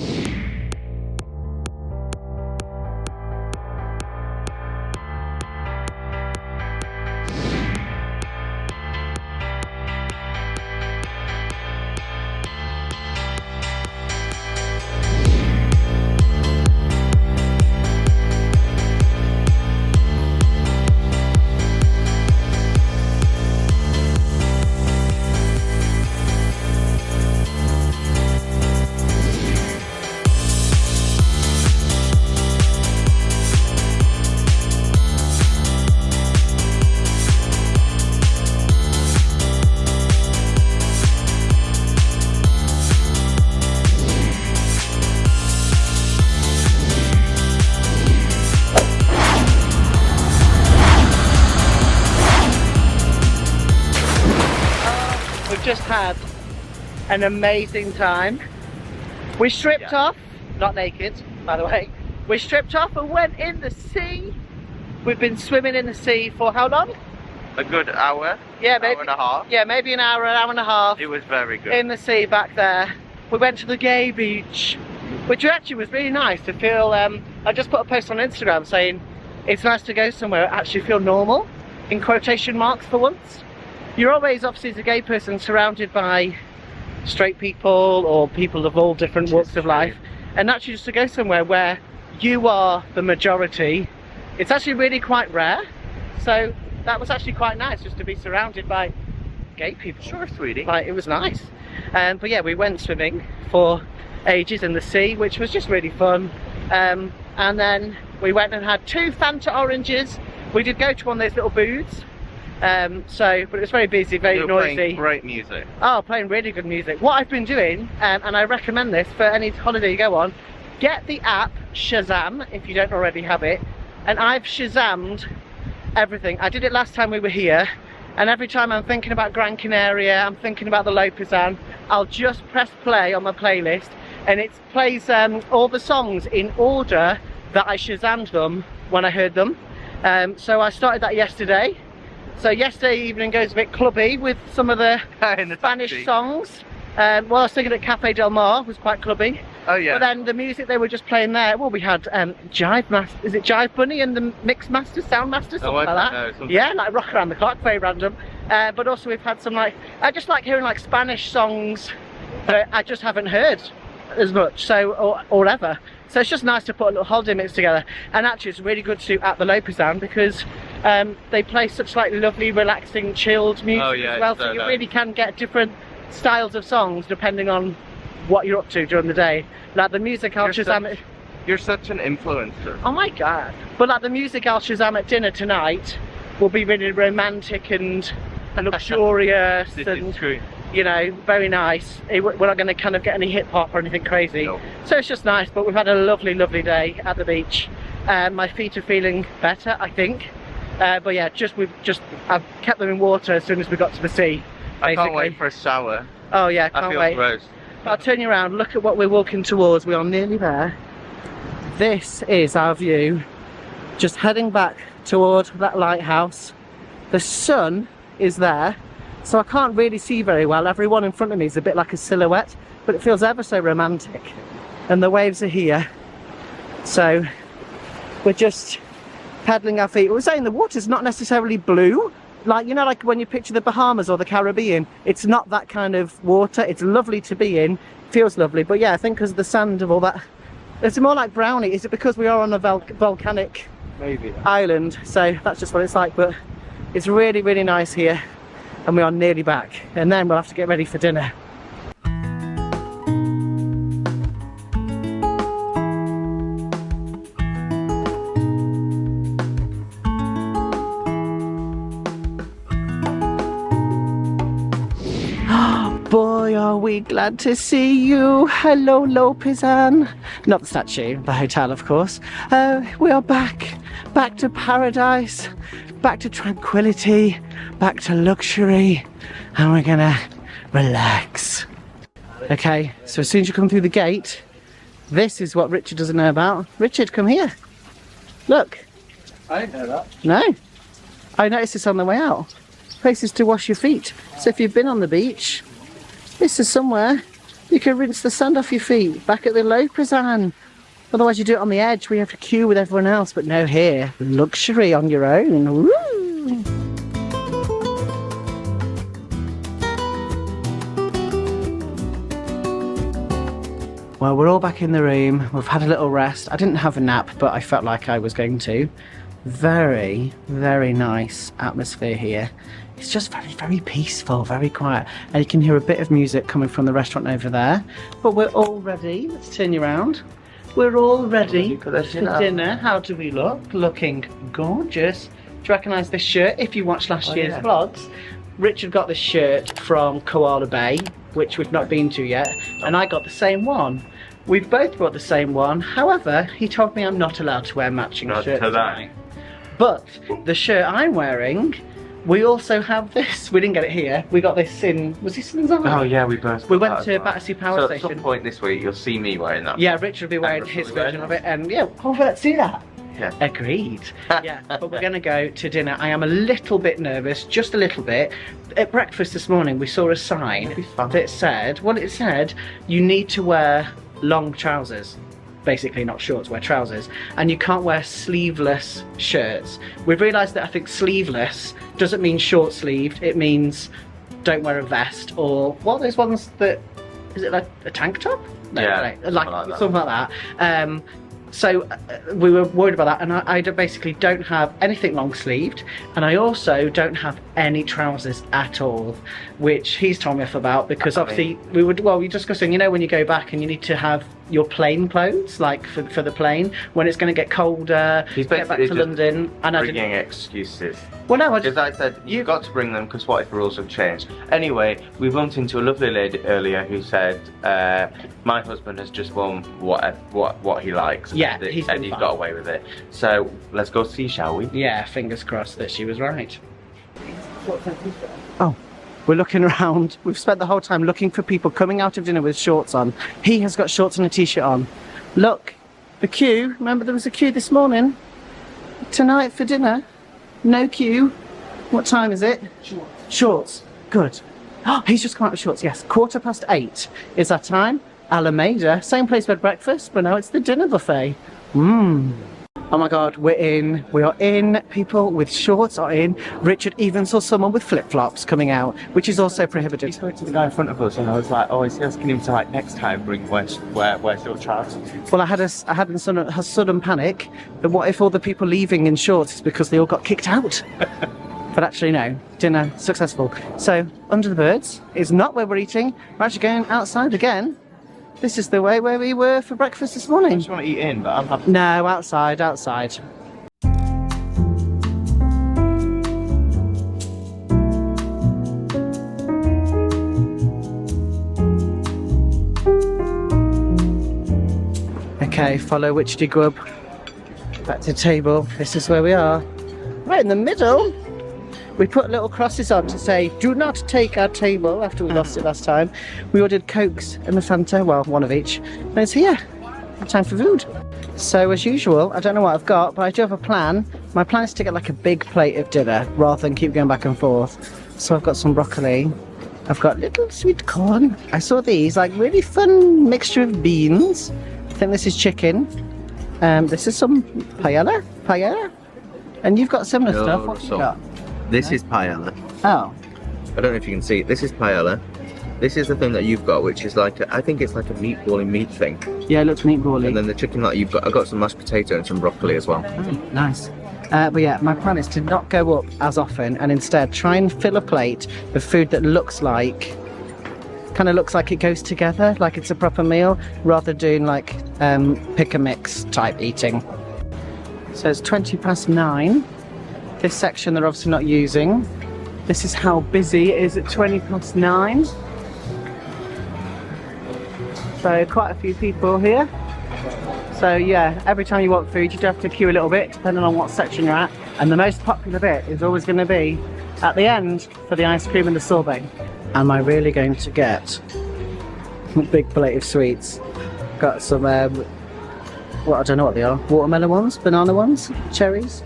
Just had an amazing time. We stripped off, not naked by the way, we stripped off and went in the sea. We've been swimming in the sea for how long? A good hour, yeah, maybe, hour and a half. Yeah, maybe an hour and a half. It was very good. In the sea back there. We went to the gay beach, which actually was really nice to feel, I just put a post on Instagram saying it's nice to go somewhere and actually feel normal, in quotation marks for once. You're always, obviously, as a gay person, surrounded by straight people or people of all different walks of life, and actually just to go somewhere where you are the majority, it's actually really quite rare. So that was actually quite nice, just to be surrounded by gay people. Sure, sweetie. Like, it was nice. But yeah, we went swimming for ages in the sea, which was just really fun. And then we went and had 2 Fanta oranges. We did go to one of those little booths. But it was very busy, very noisy. Playing great music. Oh, playing really good music. What I've been doing, and I recommend this for any holiday you go on, get the app Shazam if you don't already have it. And I've Shazammed everything. I did it last time we were here, and every time I'm thinking about Gran Canaria, I'm thinking about the Lopesan, I'll just press play on my playlist, and it plays all the songs in order that I Shazammed them when I heard them. So I started that yesterday. So yesterday evening goes a bit clubby with some of the Spanish songs. Well, I was thinking at Cafe Del Mar was quite clubby. Oh yeah. But then the music they were just playing there, well, we had Jive Master, is it Jive Bunny and the Mix Master, Sound Master, something like that. Know, yeah, like Rock Around the Clock, very random. But also we've had some like, I just like hearing like Spanish songs that I just haven't heard as much, so or ever. So it's just nice to put a little holiday mix together. And actually it's really good to do at the Lopesan because they play such like lovely, relaxing, chilled music as well. So you really can get different styles of songs depending on what you're up to during the day. Like the music I'll Shazam. You're such an influencer. Oh my god. But like the music I'll Shazam at dinner tonight will be really romantic and luxurious. This and is true. you know, very nice. We're not going to kind of get any hip hop or anything crazy. No. So it's just nice, but we've had a lovely, lovely day at the beach. My feet are feeling better, I think. But yeah, I've kept them in water as soon as we got to the sea. I can't basically. wait for a shower. Oh yeah, I can't feel wait. gross. I'll turn you around, look at what we're walking towards. We are nearly there. This is our view. Just heading back toward that lighthouse. The sun is there, so I can't really see very well. Everyone in front of me is a bit like a silhouette, but it feels ever so romantic. And the waves are here. So we're just paddling our feet. We're saying the water's not necessarily blue. Like, you know, like when you picture the Bahamas or the Caribbean, it's not that kind of water. It's lovely to be in, feels lovely. But yeah, I think because of the sand of all that, it's more like brownie. Is it because we are on a volcanic island? So that's just what it's like. But it's really, really nice here. And we are nearly back. And then we'll have to get ready for dinner. Boy, are we glad to see you. Hello, Lopesan. Not the statue, the hotel, of course. We are back to paradise, back to tranquility, back to luxury, and we're gonna relax. Okay, so as soon as you come through the gate, this is what Richard doesn't know about. Richard, come here. Look. I didn't know that. No. I noticed this on the way out. Places to wash your feet. So if you've been on the beach, this is somewhere you can rinse the sand off your feet back at the Lopesan. Otherwise you do it on the edge where you have to queue with everyone else, but no, here, luxury on your own. Woo! Well, we're all back in the room. We've had a little rest. I didn't have a nap, but I felt like I was going to. Very, very nice atmosphere here. It's just very, very peaceful, very quiet. And you can hear a bit of music coming from the restaurant over there. But we're all ready. Let's turn you around. We're all ready for dinner. How do we look? Looking gorgeous. Do you recognise this shirt? If you watched last year's vlogs, Richard got this shirt from Koala Bay, which we've not been to yet. And I got the same one. We've both brought the same one. However, he told me I'm not allowed to wear matching shirts tonight. But the shirt I'm wearing, we also have this. We didn't get it here. We got this in, was this in Zara? Oh yeah, we both. We went to Battersea Power Station. At some point this week, you'll see me wearing that. Yeah, Richard will be wearing his version of it, and yeah, oh, let's do that. Yeah. Agreed. Yeah, but we're going to go to dinner. I am a little bit nervous, just a little bit. At breakfast this morning, we saw a sign that said, well, it said, you need to wear long trousers. Basically not shorts, wear trousers, and you can't wear sleeveless shirts. We've realised that I think sleeveless doesn't mean short sleeved, it means don't wear a vest, or what are those ones that, is it like a tank top? No, yeah, like something like that. So we were worried about that, and I basically don't have anything long sleeved, and I also don't have any trousers at all, which he's told me off about, because obviously we were discussing, you know, when you go back and you need to have your plane clothes, like for the plane, when it's going to get colder, He's get back to London, and I bringing excuses. Well, no, because I said you've got to bring them, because what if the rules have changed? Anyway, we bumped into a lovely lady earlier who said, my husband has just worn what he likes. Yeah, and he's got away with it. So let's go see, shall we? Yeah, fingers crossed that she was right. Oh, we're looking around. We've spent the whole time looking for people coming out of dinner with shorts on. He has got shorts and a t-shirt on. Look, the queue. Remember there was a queue this morning? Tonight for dinner, no queue. What time is it? Shorts. Good. Oh, he's just come out with shorts, yes. 8:15 is our time. Alameda, same place we had breakfast, but now it's the dinner buffet. Oh my god, we are in. People with shorts are in. Richard even saw someone with flip-flops coming out, which is also prohibited. He spoke to the guy in front of us, and I was like, oh, is he asking him to, like, next time wear short trousers? Well, I had a sudden panic that what if all the people leaving in shorts is because they all got kicked out? But actually no, dinner successful. So, Under the Birds is not where we're eating. We're actually going outside again. This is the way where we were for breakfast this morning. I just want to eat in, but I'm happy. No, outside. Okay, follow Witchy Grub back to the table. This is where we are. Right in the middle. We put little crosses on to say, do not take our table after we lost it last time. We ordered Cokes and a Fanta, well, one of each. And it's here. Time for food. So as usual, I don't know what I've got, but I do have a plan. My plan is to get like a big plate of dinner rather than keep going back and forth. So I've got some broccoli. I've got little sweet corn. I saw these, like really fun mixture of beans. I think this is chicken. This is some paella. And you've got similar stuff. What have you got? This is paella. Oh. I don't know if you can see it. This is paella. This is the thing that you've got, which is like, I think it's like a meatball meat thing. Yeah, it looks meatball-y. And then the chicken that you've got, I've got some mashed potato and some broccoli as well. Oh, nice. But yeah, my plan is to not go up as often and instead try and fill a plate with food that kind of looks like it goes together, like it's a proper meal, rather than doing like pick a mix type eating. So it's 9:20. This section they're obviously not using. This is how busy it is at 9:20. So quite a few people here. So yeah, every time you want food you do have to queue a little bit depending on what section you're at. And the most popular bit is always going to be at the end for the ice cream and the sorbet. Am I really going to get a big plate of sweets? Got some, well, I don't know what they are. Watermelon ones, banana ones, cherries,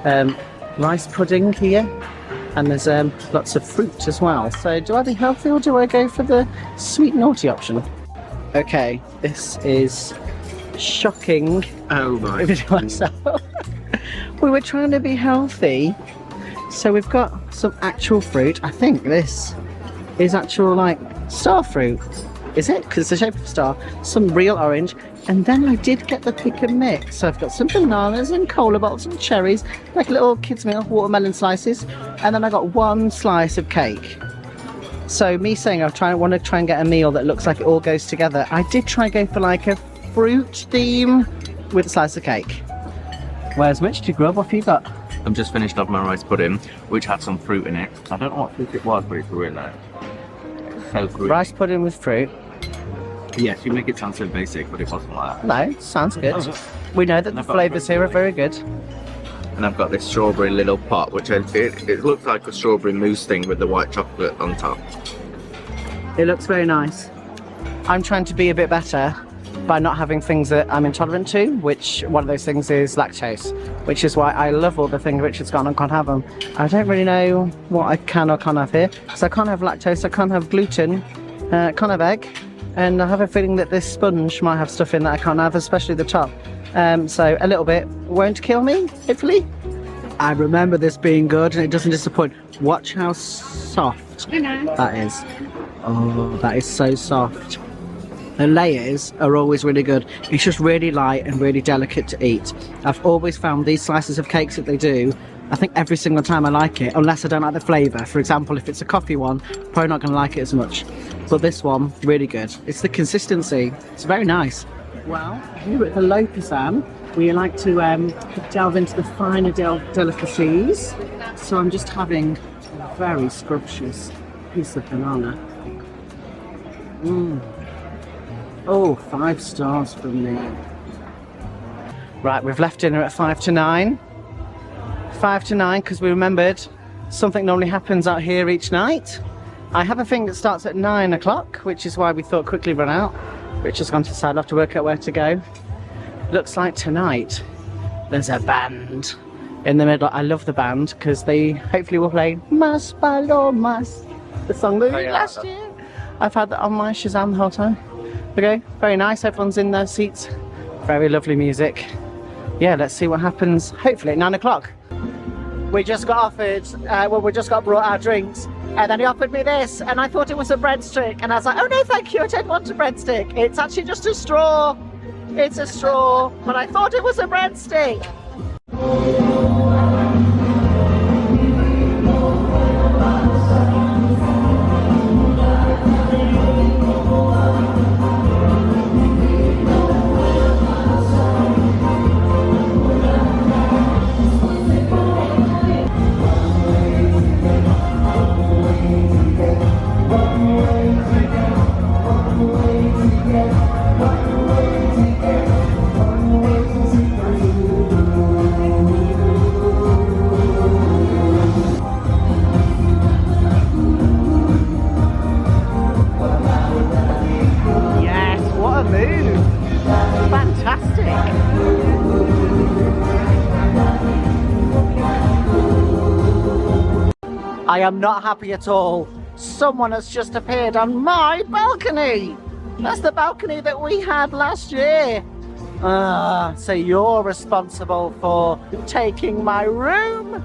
rice pudding here, and there's lots of fruit as well. So do I be healthy or do I go for the sweet naughty option? Okay, this is shocking. Oh my. Myself. We were trying to be healthy, so we've got some actual fruit. I think this is actual like star fruit. Is it? Because it's the shape of a star. Some real orange. And then I did get the pick and mix. So I've got some bananas and cola bottles and cherries, like a little kids meal, watermelon slices. And then I got one slice of cake. So me saying I want to try and get a meal that looks like it all goes together. I did try and go for like a fruit theme with a slice of cake. Where's Witchy Grub? What have you got? I'm just finished off my rice pudding, which had some fruit in it. I don't know what fruit it was, but it's really nice. So fruit. Rice pudding with fruit. Yes, you make it sound so basic, but it wasn't like that. No, sounds good. We know that the flavours here are very good. And I've got this strawberry little pot, which it looks like a strawberry mousse thing with the white chocolate on top. It looks very nice. I'm trying to be a bit better by not having things that I'm intolerant to, which one of those things is lactose, which is why I love all the things Richard's gone and can't have them. I don't really know what I can or can't have here. So I can't have lactose, I can't have gluten, can't have egg, and I have a feeling that this sponge might have stuff in that I can't have, especially the top. So a little bit won't kill me, hopefully. I remember this being good and it doesn't disappoint. Watch how soft that is. Oh, that is so soft. The layers are always really good. It's just really light and really delicate to eat. I've always found these slices of cakes that they do, I think every single time I like it, unless I don't like the flavour. For example, if it's a coffee one, probably not going to like it as much. But this one, really good. It's the consistency. It's very nice. Well, here at the Lopesan, we like to delve into the finer delicacies. So I'm just having a very scrumptious piece of banana. Oh, 5 stars from me. Right, we've left dinner at 5 to 9. 5 to 9 because we remembered something normally happens out here each night. I have a thing that starts at 9 o'clock, which is why we thought quickly run out. Richard's gone to decide, I'll have to work out where to go. Looks like tonight there's a band in the middle. I love the band because they hopefully will play Mas Palomas, the song that we did last year. I've had that on my Shazam the whole time. Okay, very nice, everyone's in their seats. Very lovely music. Yeah, let's see what happens, hopefully at 9 o'clock. We just got offered, we just got brought our drinks, and then he offered me this, and I thought it was a breadstick, and I was like, oh no thank you, I don't want a breadstick. It's actually just a straw. It's a straw, but I thought it was a breadstick. I am not happy at all. Someone has just appeared on my balcony. That's the balcony that we had last year. So you're responsible for taking my room?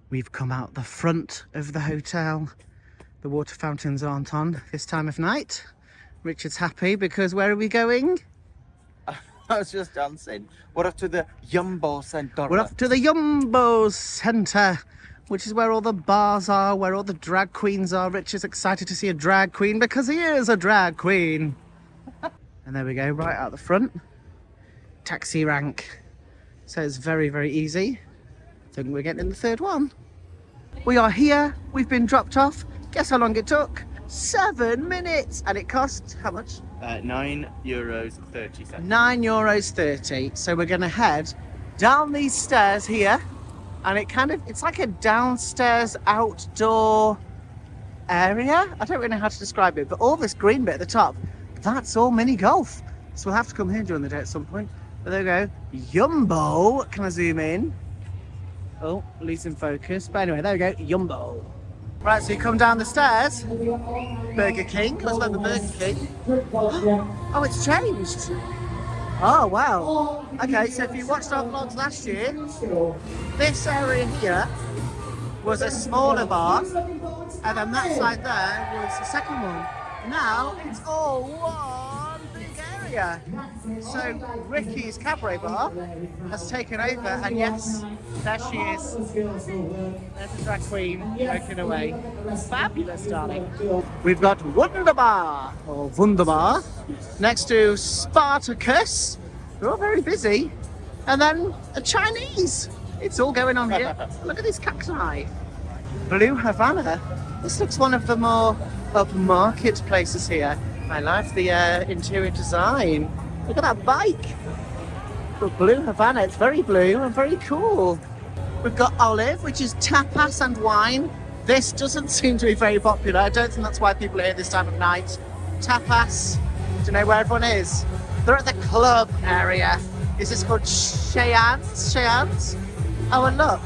We've come out the front of the hotel. The water fountains aren't on this time of night. Richard's happy because where are we going? I was just dancing. We're off to the Yumbo Centre. We're off to the Yumbo Centre, which is where all the bars are, where all the drag queens are. Richard's excited to see a drag queen because he is a drag queen. And there we go, right out the front. Taxi rank. So it's very, very easy. I think we're getting in the third one. We are here. We've been dropped off. Guess how long it took? 7 minutes. And it cost how much? €9.30. €9.30. So we're going to head down these stairs here. And it's like a downstairs outdoor area. I don't really know how to describe it. But all this green bit at the top, that's all mini golf. So we'll have to come here during the day at some point. But there we go. Yumbo. Can I zoom in? Oh, losing focus. But anyway, there we go. Yumbo. Right, so you come down the stairs. Burger King. Looks like the Burger King. Oh, it's changed. Oh, wow. Okay, so if you watched our vlogs last year, this area here was a smaller bar. And then that side there was the second one. Now, it's all one big area. So Ricky's Cabaret Bar has taken over, and yes, there she is. There's the drag queen working away. Fabulous, darling. We've got Wunderbar, or Wunderbar, next to Spartacus. They're all very busy. And then a Chinese. It's all going on here. Look at these cacti. Blue Havana. This looks one of the more upmarket places here. I like the interior design. Look at that bike. The Blue Havana, it's very blue and very cool. We've got Olive, which is tapas and wine. This doesn't seem to be very popular. I don't think that's why people are here this time of night. Tapas, do you know where everyone is? They're at the club area. Is this called Cheyenne's? Cheyenne's? Oh, and look.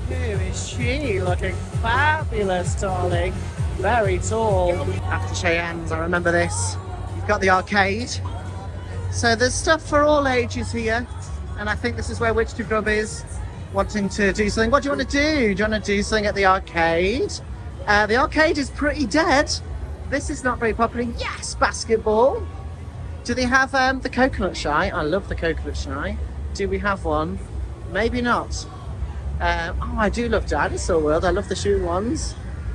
Who is she? Looking fabulous, darling. Very tall. After Cheyenne's, I remember this. You've got the arcade. So there's stuff for all ages here. And I think this is where Witch Grub is, wanting to do something. What do you want to do? Do you want to do something at the arcade? The arcade is pretty dead. This is not very popular. Yes, basketball. Do they have the coconut shy? I love the coconut shy. Do we have one? Maybe not. Oh, I do love Dinosaur World. I love the shoe ones.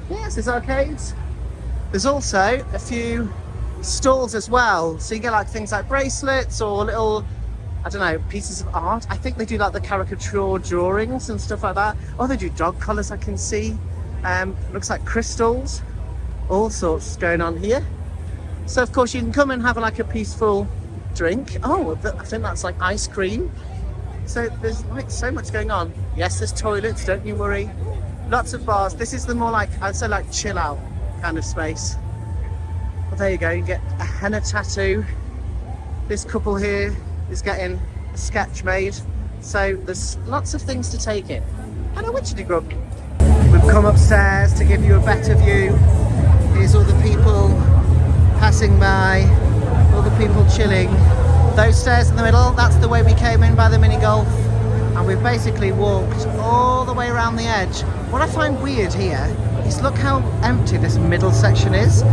Yes, there's arcades. There's also a few stalls as well. So you get like things like bracelets or little, I don't know, pieces of art. I think they do like the caricature drawings and stuff like that. Oh, they do dog collars, I can see. Looks like crystals. All sorts going on here. So of course you can come and have like a peaceful drink. Oh, I think that's like ice cream. So there's like so much going on. Yes, there's toilets, don't you worry. Lots of bars. This is the more like, I'd say like chill out kind of space. Well, there you go, you get a henna tattoo. This couple here is getting a sketch made. So there's lots of things to take in. Hello, Witchetty Grub. We've come upstairs to give you a better view. Here's all the people passing by, all the people chilling. Those stairs in the middle, that's the way we came in by the mini golf. And we've basically walked all the way around the edge. What I find weird here is look how empty this middle section is.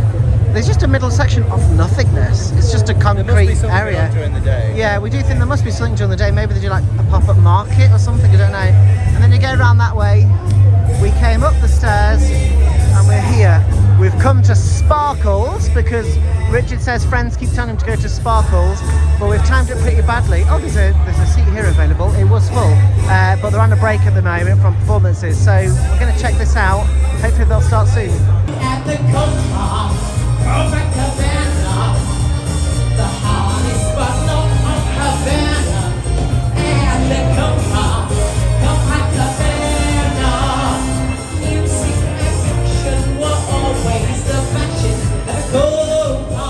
There's just a middle section of nothingness. It's just a concrete area. During the day. Yeah, we do think there must be something during the day. Maybe they do like a pop-up market or something, I don't know. And then you go around that way. We came up the stairs and we're here. We've come to Sparkles because Richard says friends keep telling him to go to Sparkles, but we've timed it pretty badly. Oh, there's a seat here available. It was full, but they're on a break at the moment from performances. So we're going to check this out. Hopefully they'll start soon. At the Copa, Copacabana, the hottest bottle of Havana. At the Copa, Copacabana, music and fashion were always the fashion. At the Copa,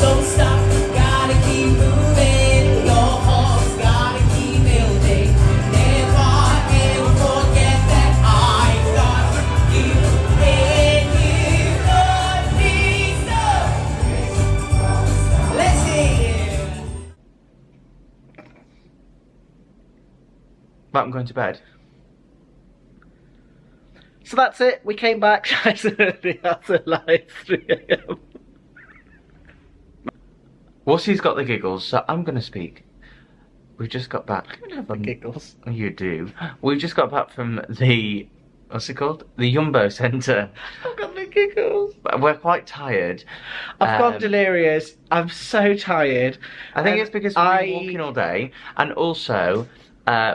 don't stop, gotta keep moving. Your heart's gotta keep building. Never ever forget that I got you and you got me. So let's see. But I'm going to bed. So that's it. We came back. That's a live 3 a.m. Wussey's got the giggles, so I'm going to speak. We've just got back. I don't have the giggles. You do. We've just got back from the, what's it called? The Yumbo Centre. I've got the giggles. But we're quite tired. I've gone delirious. I'm so tired. I think it's because we've been walking all day, and also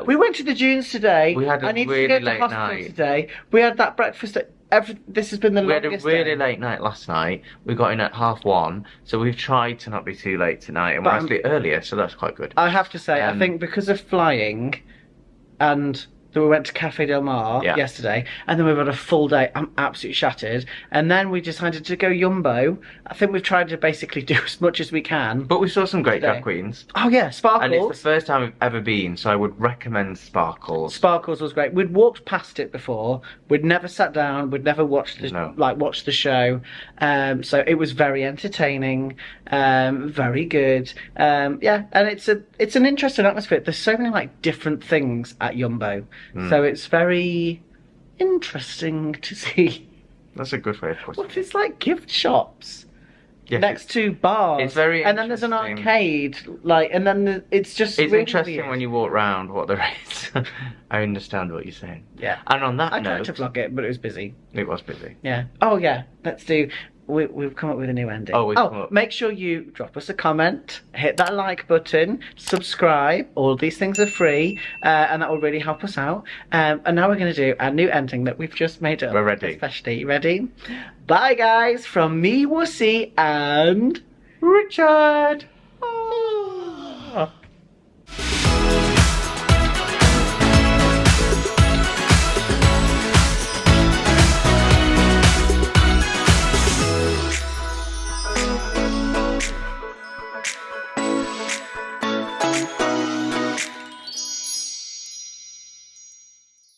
We went to the dunes today. We had a I needed really to go to late hospital night. today. We had that breakfast at this has been the we had a longest really day. late night last night. We got in at 1:30, so we've tried to not be too late tonight, and But we're actually earlier, so that's quite good. I have to say, I Um, think because of flying and we went to Cafe Del Mar Yeah. yesterday, and then we've had a full day. I'm absolutely shattered. And then we decided to go Yumbo. I think we've tried to basically do as much as we can. But we saw some great Today. drag queens, Oh yeah, Sparkles. and it's the first time we've ever been, so I would recommend Sparkles. Sparkles was great. We'd walked past it before. We'd never sat down. We'd never watched the No. watched the show. So it was very entertaining. Very good. Yeah, and it's an interesting atmosphere. There's so many like different things at Yumbo, so it's very interesting to see. That's a good way of putting What it. it's like gift shops. Yes, Next to bars, it's very and then there's an interesting. arcade, and then it's just It's really interesting weird. when you walk round what there is. I understand what you're saying. Yeah. And on that I tried note, to vlog it, but it was busy. it was busy. Yeah. Oh yeah. Let's do. We've come up with a new ending. Oh, we've come up. Make sure you drop us a comment, hit that like button, subscribe. All these things are free, and that will really help us out. And now we're going to do our new ending that we've just made up. We're ready. Especially ready. Bye, guys. From me, Wussey, and Richard!